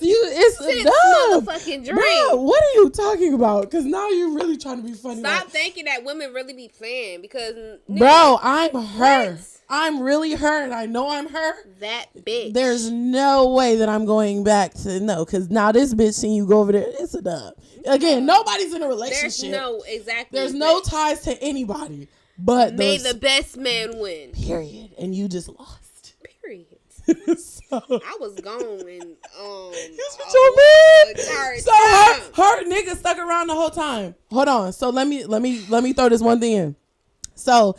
it's a motherfucking drink. Bro, what are you talking about? Because now you're really trying to be funny. Stop thinking that women really be playing because bro, I'm her. What? I'm really her, and I know I'm her. That bitch. There's no way that I'm going back to no, because now this bitch seen you go over there. It's a dub. Again, nobody's in a relationship. There's no ties to anybody. But may the best man win. Period. And you just lost. Period. So, I was gone and so her nigga stuck around the whole time. Hold on. So let me throw this one thing in. So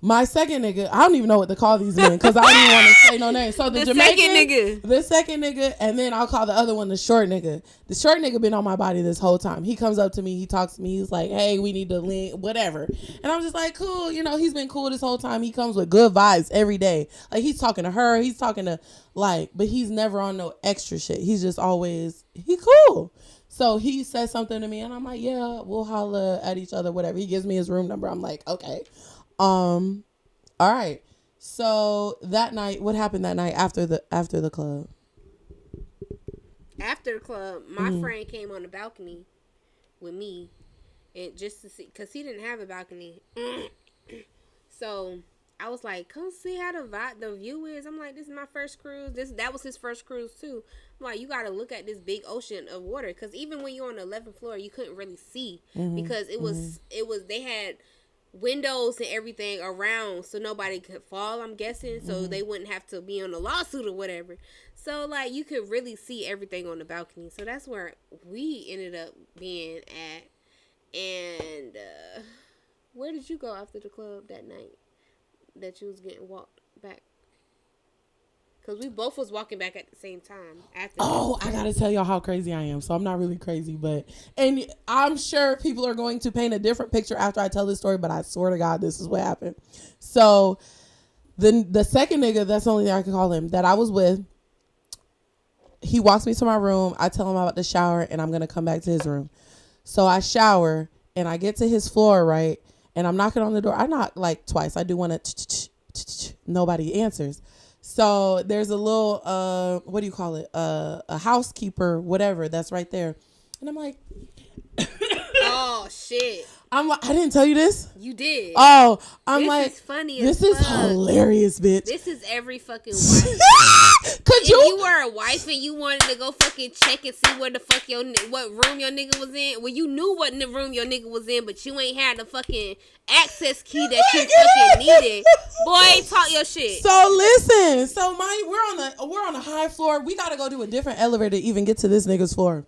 my second nigga, I don't even know what to call these men because I don't even want to say no name. So the Jamaican second nigga, and then I'll call the other one the short nigga. The short nigga been on my body this whole time. He comes up to me, he talks to me, he's like, "Hey, we need to link, whatever." And I'm just like, cool, he's been cool this whole time. He comes with good vibes every day. Like, he's talking to her, he's talking to but he's never on no extra shit. He's just always, he cool. So he says something to me and I'm like, yeah, we'll holla at each other, whatever. He gives me his room number. I'm like, okay. All right. So that night, what happened that night after the club? After the club, my friend came on the balcony with me, and just to see, cause he didn't have a balcony. So I was like, "Come see how the view is." I'm like, "This is my first cruise. That was his first cruise too." I'm like, "You got to look at this big ocean of water, cause even when you're on the 11th floor, you couldn't really see because it was they had windows and everything around so nobody could fall, I'm guessing, so they wouldn't have to be on a lawsuit or whatever. So like you could really see everything on the balcony. So that's where we ended up being at. And where did you go after the club that night that you was getting walked back? Because we both was walking back at the same time. I got to tell y'all how crazy I am. So I'm not really crazy, and I'm sure people are going to paint a different picture after I tell this story, but I swear to God, this is what happened. So the second nigga, that's the only thing I can call him, that I was with, he walks me to my room. I tell him I'm about to shower and I'm going to come back to his room. So I shower and I get to his floor, right? And I'm knocking on the door. I knock like twice. I do one at nobody answers. So there's a little, what do you call it? A housekeeper, whatever, that's right there. And I'm like, oh shit. I'm like, I didn't tell you this. You did. Oh, I'm this like, is funny. This as is fuck. hilarious, bitch. This is every fucking wife. If you were a wife and you wanted to go fucking check and see where the fuck what room your nigga was in, well, you knew what room your nigga was in, but you ain't had the fucking access key that you fucking needed. Boy, talk your shit. So listen, so we're on a high floor. We gotta go do a different elevator to even get to this nigga's floor.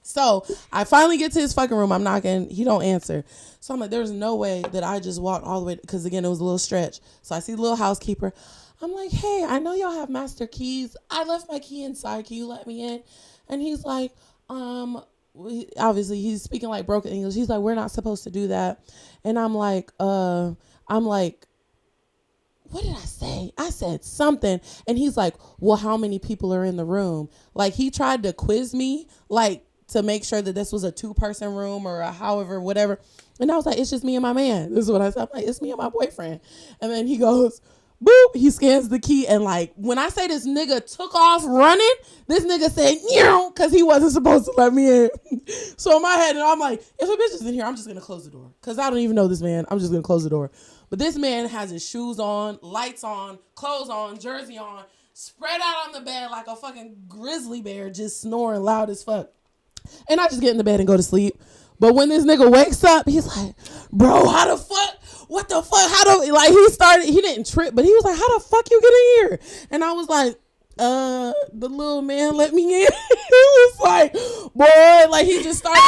So I finally get to his fucking room. I'm knocking. He don't answer. So I'm like, there's no way that I just walked all the way, because again, it was a little stretch. So I see the little housekeeper. I'm like, hey, I know y'all have master keys. I left my key inside. Can you let me in? And he's like, obviously he's speaking like broken English. He's like, we're not supposed to do that. And I'm like, what did I say? I said something. And he's like, well, how many people are in the room? Like, he tried to quiz me, like, to make sure that this was a 2-person room or a however, whatever. And I was like, it's just me and my man. This is what I said. I'm like, it's me and my boyfriend. And then he goes, boop. He scans the key. And like, when I say this nigga took off running, this nigga said, because he wasn't supposed to let me in. So in my head, and I'm like, if a bitch is in here, I'm just going to close the door. Because I don't even know this man. I'm just going to close the door. But this man has his shoes on, lights on, clothes on, jersey on, spread out on the bed like a fucking grizzly bear, just snoring loud as fuck. And I just get in the bed and go to sleep. But when this nigga wakes up, he's like, bro, how the fuck? What the fuck? He didn't trip, but he was like, how the fuck you get in here? And I was like, the little man let me in. He was like, boy, like he just started.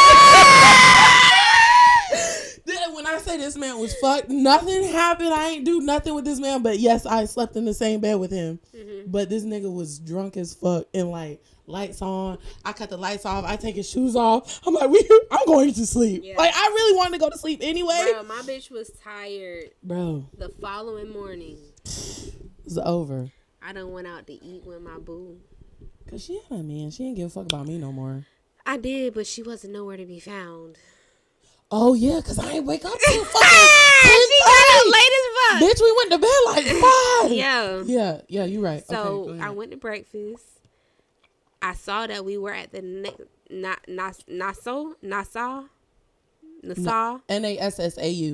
Then when I say this man was fucked, nothing happened. I ain't do nothing with this man. But yes, I slept in the same bed with him. Mm-hmm. But this nigga was drunk as fuck and like, lights on. I cut the lights off. I take his shoes off. I'm like, I'm going to sleep. Yeah. Like, I really wanted to go to sleep anyway. Bro, my bitch was tired. Bro. The following morning. It's over. I done went out to eat with my boo. Because she had a man. She didn't give a fuck about me no more. I did, but she wasn't nowhere to be found. Oh, yeah, because I ain't wake up till fucking 10:30. She got up late as fuck. Bitch, we went to bed like 5. Yeah. Yeah, you're right. So, okay, I went to breakfast. I saw that we were at the Nassau. NASSAU.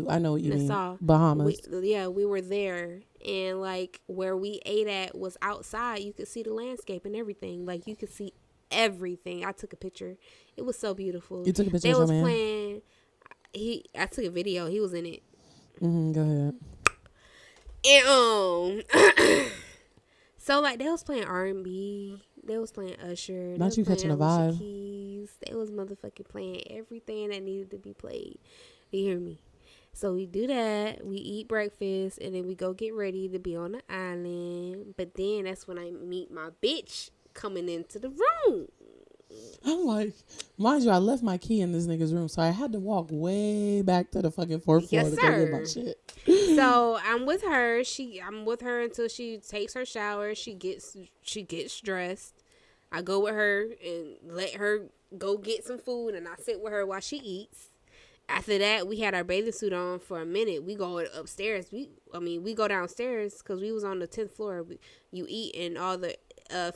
I know what you Nassau. mean. Bahamas. We were there, and like where we ate at was outside. You could see the landscape and everything. Like you could see everything. I took a picture. It was so beautiful. You took a picture of your man? Playing. I took a video. He was in it. Go ahead. And so like they was playing R&B. They was playing Usher. Not you catching a vibe. Keys. They was motherfucking playing everything that needed to be played. You hear me? So we do that. We eat breakfast. And then we go get ready to be on the island. But then that's when I meet my bitch coming into the room. I'm like, mind you, I left my key in this nigga's room. So I had to walk way back to the fucking 4th floor to go get my shit. So I'm with her. I'm with her until she takes her shower. She gets dressed. I go with her and let her go get some food, and I sit with her while she eats. After that, we had our bathing suit on for a minute. We go upstairs. We go downstairs because we was on the 10th floor. You eat, and all the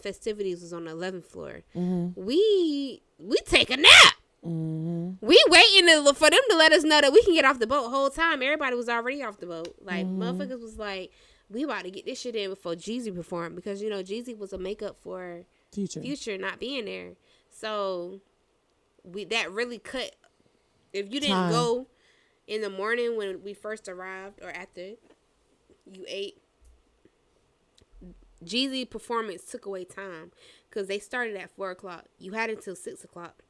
festivities was on the 11th floor. Mm-hmm. We take a nap. Mm-hmm. We waiting for them to let us know that we can get off the boat. The whole time, everybody was already off the boat. Like, motherfuckers was like, we about to get this shit in before Jeezy performed. Because, you know, Jeezy was a makeup for Future not being there. So, that really cut. If you didn't go in the morning when we first arrived or after you ate, Jeezy performance took away time. Because they started at 4 o'clock. You had until 6 o'clock.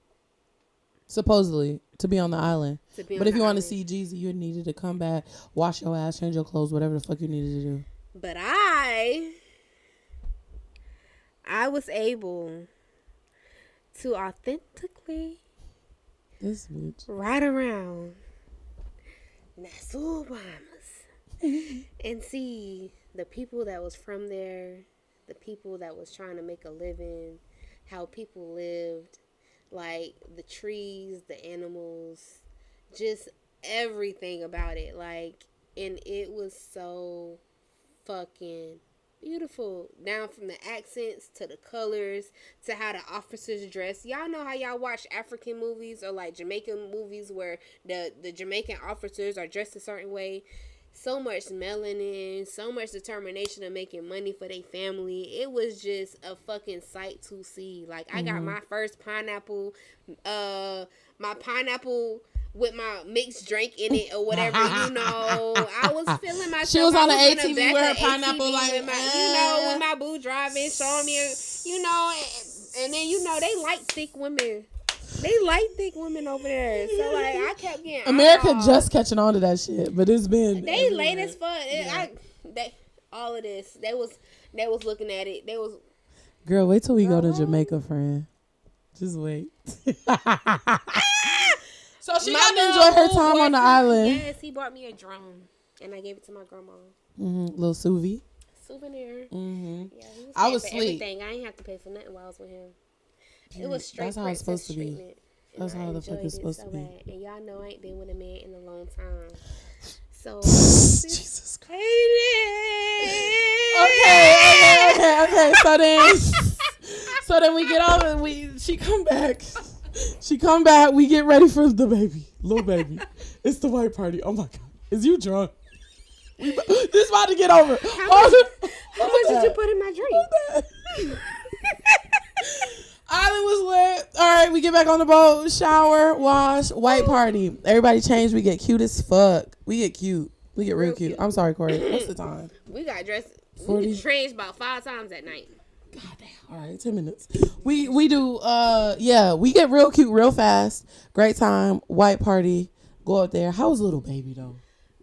Supposedly, to be on the island. But if you want to see Jeezy, you needed to come back, wash your ass, change your clothes, whatever the fuck you needed to do. But I was able to authentically ride around Nassau, Bahamas and see the people that was from there, the people that was trying to make a living, how people lived, like the trees, the animals, just everything about it. Like, and it was so fucking beautiful. Down from the accents to the colors to how the officers dress. Y'all know how y'all watch African movies or like Jamaican movies where the Jamaican officers are dressed a certain way. So much melanin, so much determination of making money for their family. It was just a fucking sight to see. Like, I got my first pineapple, my pineapple with my mixed drink in it or whatever, you know. I was feeling myself. She was on the in the ATV back with her of pineapple, ATV like, with with my boo driving, showing me, you know, and then, you know, they like thick women. They like thick women over there. So, like, I kept getting America just catching on to that shit, but it's been they everywhere. late as fuck. All of this. They was looking at it. They was. Girl, wait till we go to Jamaica, friend. Just wait. So she got to enjoy her time on the island. Yes, he bought me a drum, and I gave it to my grandma. Little souvenir. Yeah, he was I was for asleep. everything. I ain't have to pay for nothing while I was with him. It was straight. That's how it's supposed to be. Treatment. That's how the fuck it's supposed to be. Bad. And y'all know I ain't been with a man in a long time. So Jesus Christ. Okay. So then we get off and she come back. We get ready for the baby, little baby. It's the white party. Oh my God, is you drunk? This about to get over. How much did you put in my drink? Island was lit. All right, we get back on the boat, shower, wash, white party. Everybody changed. We get cute as fuck. We get cute. We get real cute. I'm sorry, Corey. What's the time? We got dressed. 40? We changed about 5 times that night. God damn. All right, 10 minutes. We do, we get real cute real fast. Great time. White party. Go up there. How was little baby, though?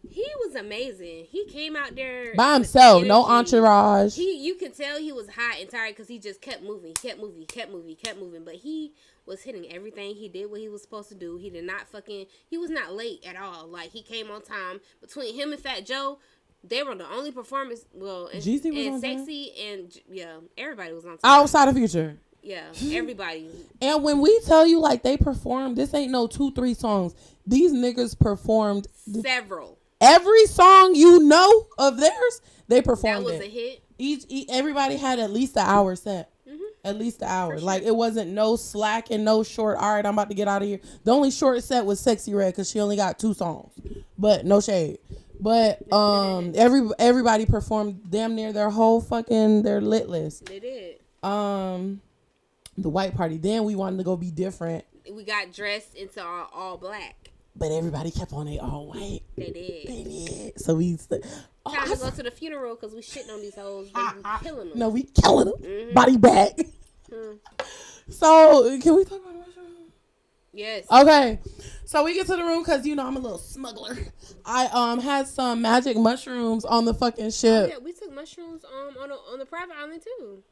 He was amazing. He came out there by himself, no entourage. You can tell he was hot and tired because he just kept moving. But he was hitting everything. He did what he was supposed to do. He was not late at all. Like, he came on time. Between him and Fat Joe, they were the only performers. Well, and Sexy and everybody was on time. Outside of Future. Yeah, everybody. And when we tell you, like, they performed, this ain't no 2-3 songs. These niggas performed several. Every song you know of theirs, they performed. That was a hit. Everybody had at least an hour set. At least an hour. Sure. Like, it wasn't no slack and no short. All right, I'm about to get out of here. The only short set was Sexy Red because she only got 2 songs. But no shade. But everybody performed damn near their whole fucking their lit list. They did. The white party. Then we wanted to go be different. We got dressed into our all black. But everybody kept on they all white. They did. So we time to go to the funeral because we shitting on these hoes. We killing them. No, we killing them. Body bag. So can we talk about the mushroom? Yes. Okay. So we get to the room because I'm a little smuggler. I had some magic mushrooms on the fucking ship. Yeah, we took mushrooms on the private island too.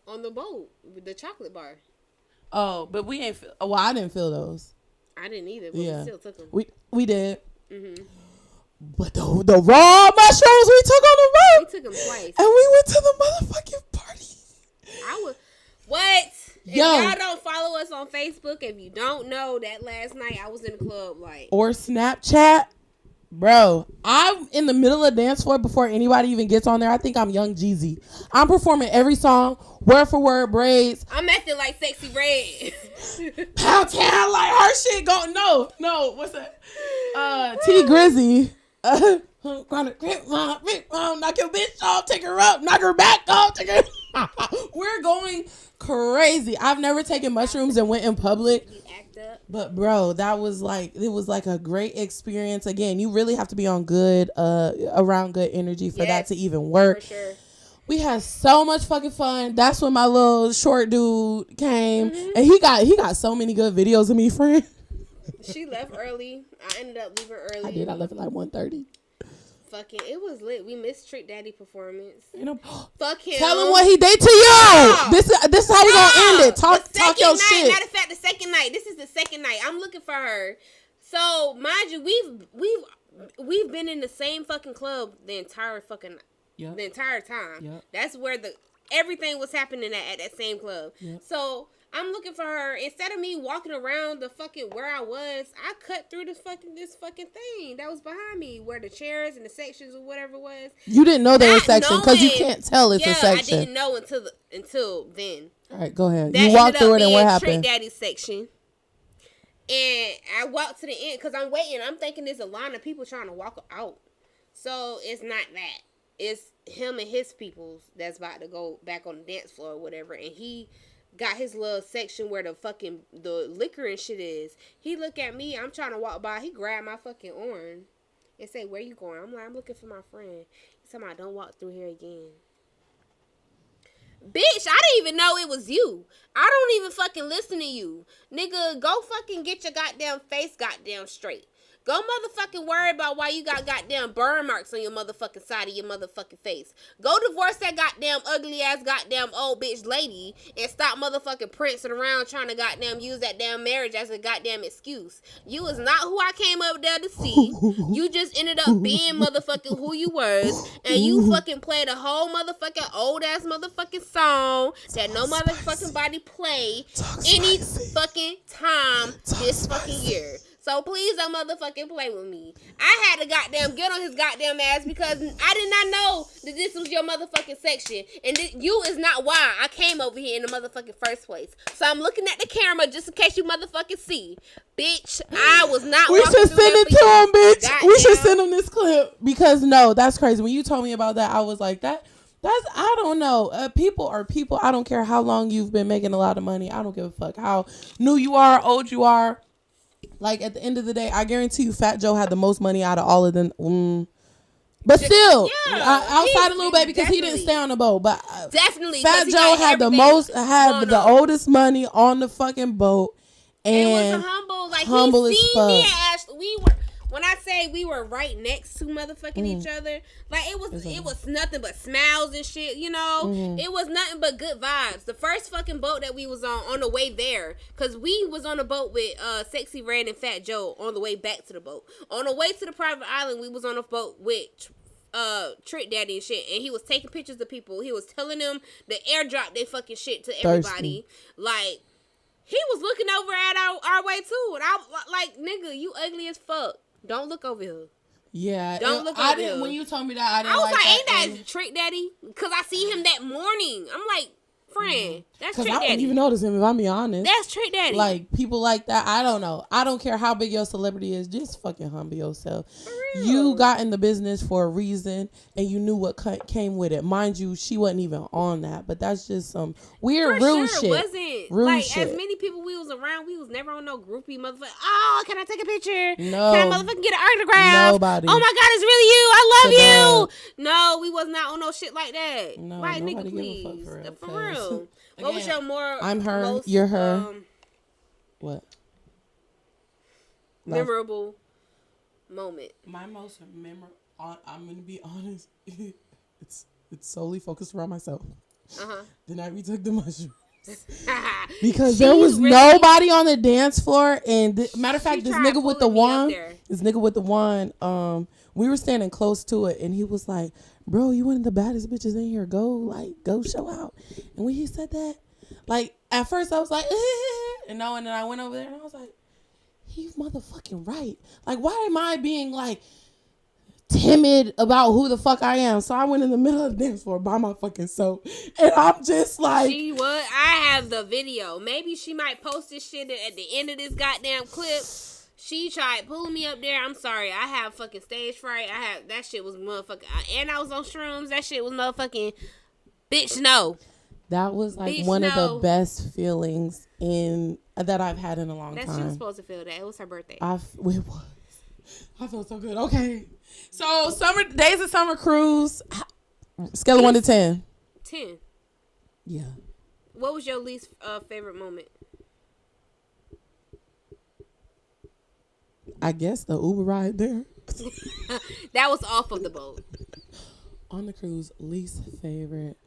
On the boat, with the chocolate bar. Oh, but we ain't. I didn't feel those. I didn't either, but we still took them. We did. But the raw mushrooms we took on the boat. We took them twice. And we went to the motherfucking party. What? If Yo. y'all don't follow us on Facebook, if you don't know that last night I was in the club, like. Or Snapchat. Bro, I'm in the middle of dance floor before anybody even gets on there. I think I'm Young Jeezy. I'm performing every song, word for word, braids. I'm acting like Sexy Red. Pound town, like her shit going. No, what's that? T Grizzy. Gonna knock your bitch off, take her up, knock her back off, take her. We're going crazy. I've never taken mushrooms and went in public. But bro, it was like a great experience. Again, you really have to be on around good energy for that to even work. For sure. We had so much fucking fun. That's when my little short dude came, and he got so many good videos of me, friend. She left early. I ended up leaving early. I did. I left at like 1:30. Fucking, it was lit. We missed Trick Daddy performance. Fuck him. Tell him what he did to you. No. This is how we gonna end it. Talk your shit. Matter of fact, the second night. This is the second night. I'm looking for her. So mind you, we've been in the same fucking club the entire fucking the entire time. Yep. That's where everything was happening at that same club. Yep. So I'm looking for her. Instead of me walking around the fucking where I was, I cut through this fucking thing that was behind me, where the chairs and the sections or whatever it was. You didn't know there was Not section because you knowing- can't tell it's a section. I didn't know until then. All right, go ahead. That You walked ended through up it and what being happened? Trick Daddy's section. And I walked to the end because I'm waiting. I'm thinking there's a line of people trying to walk out. So it's not that. It's him and his peoples that's about to go back on the dance floor or whatever. And he got his little section where the liquor and shit is. He look at me. I'm trying to walk by. He grabbed my fucking arm and say, "Where you going?" I'm like, "I'm looking for my friend." He said, "I don't walk through here again." Bitch, I didn't even know it was you. I don't even fucking listen to you. Nigga, go fucking get your goddamn face goddamn straight. Go motherfucking worry about why you got goddamn burn marks on your motherfucking side of your motherfucking face. Go divorce that goddamn ugly ass goddamn old bitch lady and stop motherfucking prancing around trying to goddamn use that damn marriage as a goddamn excuse. You is not who I came up there to see. You just ended up being motherfucking who you was, and you fucking played a whole motherfucking old ass motherfucking song that no motherfucking body play any fucking time this fucking year. So please don't motherfucking play with me. I had to goddamn get on his goddamn ass because I did not know that this was your motherfucking section. And you is not why I came over here in the motherfucking first place. So I'm looking at the camera just in case you motherfucking see. Bitch, I was not We should send it to him, bitch. Goddamn. We should send him this clip. Because, no, that's crazy. When you told me about that, I was like, that's, I don't know. People are people. I don't care how long you've been making a lot of money. I don't give a fuck how new you are, old you are. Like, at the end of the day, I guarantee you Fat Joe had the most money out of all of them. But still, outside of Lil Baby, because he didn't stay on the boat. But definitely, Fat Joe had the most, had the oldest money on the fucking boat. And was humble. Like, humble he as seen fuck. me and Ashley. When I say we were right next to motherfucking each other, like it was nothing but smiles and shit, you know? It was nothing but good vibes. The first fucking boat that we was on the way there, because we was on a boat with Sexy Red and Fat Joe on the way back to the boat. On the way to the private island, we was on a boat with Trick Daddy and shit, and he was taking pictures of people. He was telling them to airdrop their fucking shit to everybody. Like, he was looking over at our way too, and I like, nigga, you ugly as fuck. Don't look over here. Yeah, don't look over here. When you told me that, I didn't. I was like, ain't that Trick Daddy? Because I see him that morning. I'm like, friend, that's Trick Daddy. Because I didn't even notice him, if I'm being honest. That's Trick Daddy. Like, people like that, I don't know. I don't care how big your celebrity is. Just fucking humble yourself. For real. You got in the business for a reason, and you knew what came with it. Mind you, she wasn't even on that, but that's just some weird, rude shit. Wasn't. Rude like, shit. as many people we was around, we was never on no groupie motherfucker. Oh, can I take a picture? No. Can I motherfucking get an autograph? Nobody. Oh my God, it's really you. I love you. No, we was not on no shit like that. No, like, nigga, nobody please. give a fuck For real. Again, What was your I'm her, most, you're her. What? Memorable moment? My most memorable, I'm going to be honest, it's solely focused around myself. The night we took the mushrooms. Because there was nobody on the dance floor, and matter of fact, this nigga with the wand, we were standing close to it, and he was like, bro, you one of the baddest bitches in here, go show out. And when he said that, like, at first I was like, and then I went over there and I was like, he's motherfucking right. Like, why am I being like timid about who the fuck I am? So I went in the middle of the dance floor by my fucking self, and I'm just like, she would. I have the video. Maybe she might post this shit at the end of this goddamn clip. She tried pulling me up there. I'm sorry. I have fucking stage fright. That shit was motherfucking, and I was on shrooms. That shit was motherfucking, bitch, no. That was like one of the best feelings that I've had in a long time. She was supposed to feel that. It was her birthday. It was. I felt so good. Okay. So days of summer cruise, scale of 1 to 10. 10. Yeah. What was your least favorite moment? I guess the Uber ride there. That was off of the boat. On the cruise, least favorite.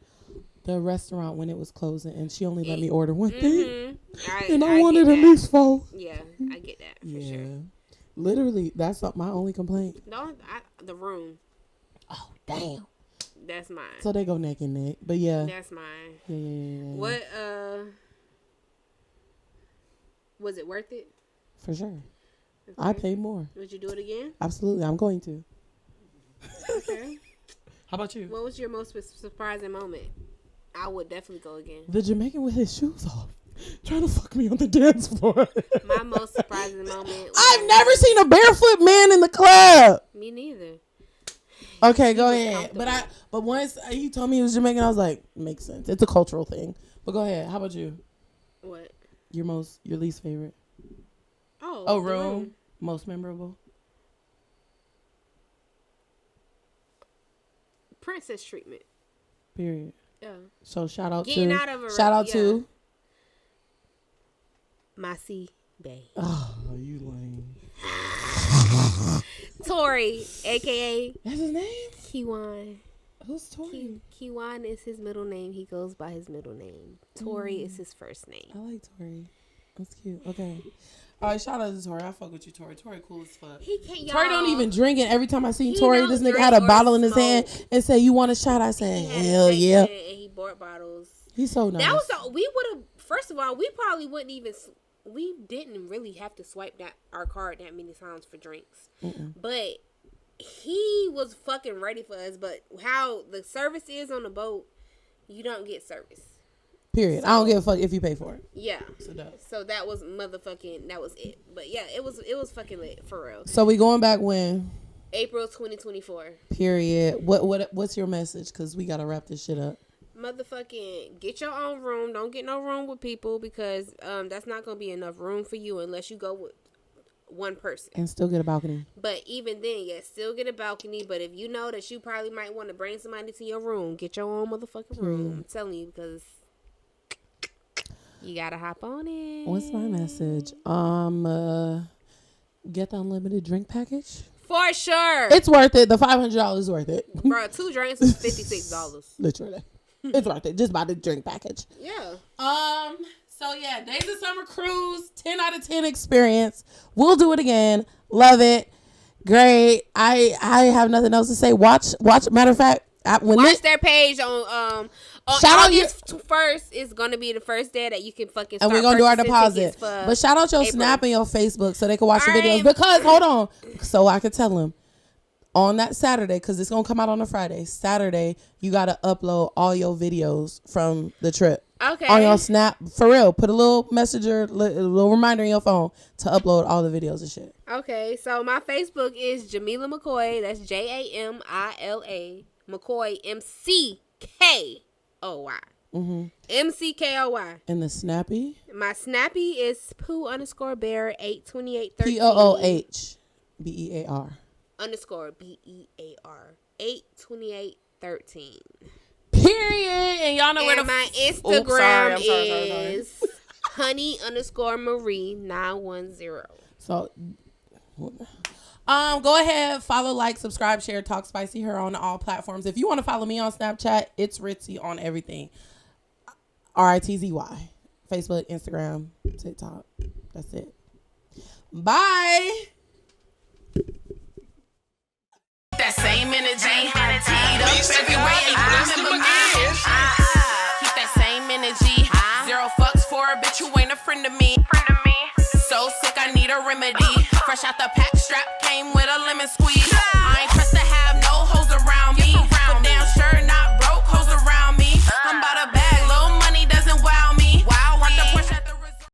The restaurant when it was closing, and she only let me order one thing. And I wanted at least 4. Yeah, I get that for sure. Literally, that's not my only complaint. No, the room. Oh, damn. That's mine. So they go neck and neck. But yeah. That's mine. Yeah. What, was it worth it? For sure. Okay. I paid more. Would you do it again? Absolutely. I'm going to. Okay. How about you? What was your most surprising moment? I would definitely go again. The Jamaican with his shoes off. Trying to fuck me on the dance floor. My most surprising moment. I've never seen a barefoot man in the club. Me neither. Okay, go ahead. But once he told me he was Jamaican, I was like, makes sense. It's a cultural thing. But go ahead. How about you? What? Your least favorite? Oh, room. Most memorable. Princess treatment. Period. Yeah. So shout out to to Massey Bay. Oh, you lame. Tori, aka That's his name? Kiwan. Who's Tori? Kiwan is his middle name. He goes by his middle name. Tori is his first name. I like Tori. That's cute. Okay. All right, shout out to Tori. I fuck with you, Tori. Tori cool as fuck. He can't. Tori don't even drink it. Every time I seen He Tori, don't this nigga drink had a or bottle in his smoke. hand and said, "You want a shot?" I said, "Hell yeah." And he bought bottles. He's so nice. That was we would have. First of all, we probably wouldn't even. We didn't really have to swipe our card that many times for drinks, but he was fucking ready for us. But how the service is on the boat, you don't get service. Period. So, I don't give a fuck if you pay for it. Yeah. So So that was motherfucking. That was it. But yeah, it was fucking lit for real. So we going back when? April 2024. Period. What's your message? Because we gotta wrap this shit up. Motherfucking get your own room. Don't get no room with people because that's not gonna be enough room for you unless you go with one person. And still get a balcony. But even then, still get a balcony. But if you know that you probably might want to bring somebody to your room, get your own motherfucking room. I'm telling you because you gotta hop on it. What's my message? Get the unlimited drink package. For sure. It's worth it. The $500 is worth it. Bro, 2 drinks is $56. Literally. It's worth it. Just buy the drink package. Yeah. So yeah, Days of Summer Cruise, 10 out of 10 experience. We'll do it again. Love it. Great. I have nothing else to say. Watch. Matter of fact, watch their page on shout out August 1st is gonna be the first day that you can fucking start and we're gonna do our deposit. For but shout out your April. Snap and your Facebook so they can watch the All videos. right. Because hold on, so I could tell them on that Saturday, because it's gonna come out on a Friday. Saturday, you gotta upload all your videos from the trip. Okay. On your Snap, for real. Put a little messenger, a little reminder in your phone to upload all the videos and shit. Okay, so my Facebook is Jamila McCoy. That's Jamila McCoy MCKOY. MCKOY. And the Snappy? My Snappy is Pooh_Bear 82813. POOHBEAR. _BEAR 82813. Period. And y'all know where And my Instagram is honey_Marie 910. So, go ahead, follow, like, subscribe, share, TalkSpicyHER on all platforms. If you want to follow me on Snapchat, it's Ritzy on everything. RITZY. Facebook, Instagram, TikTok. That's it. Bye. That same energy, teed up everywhere, you remember me. Keep that same energy, 0 fucks for a bitch who ain't a friend of me. So sick, I need a remedy. Fresh out the pack, strap came with a lemon squeeze.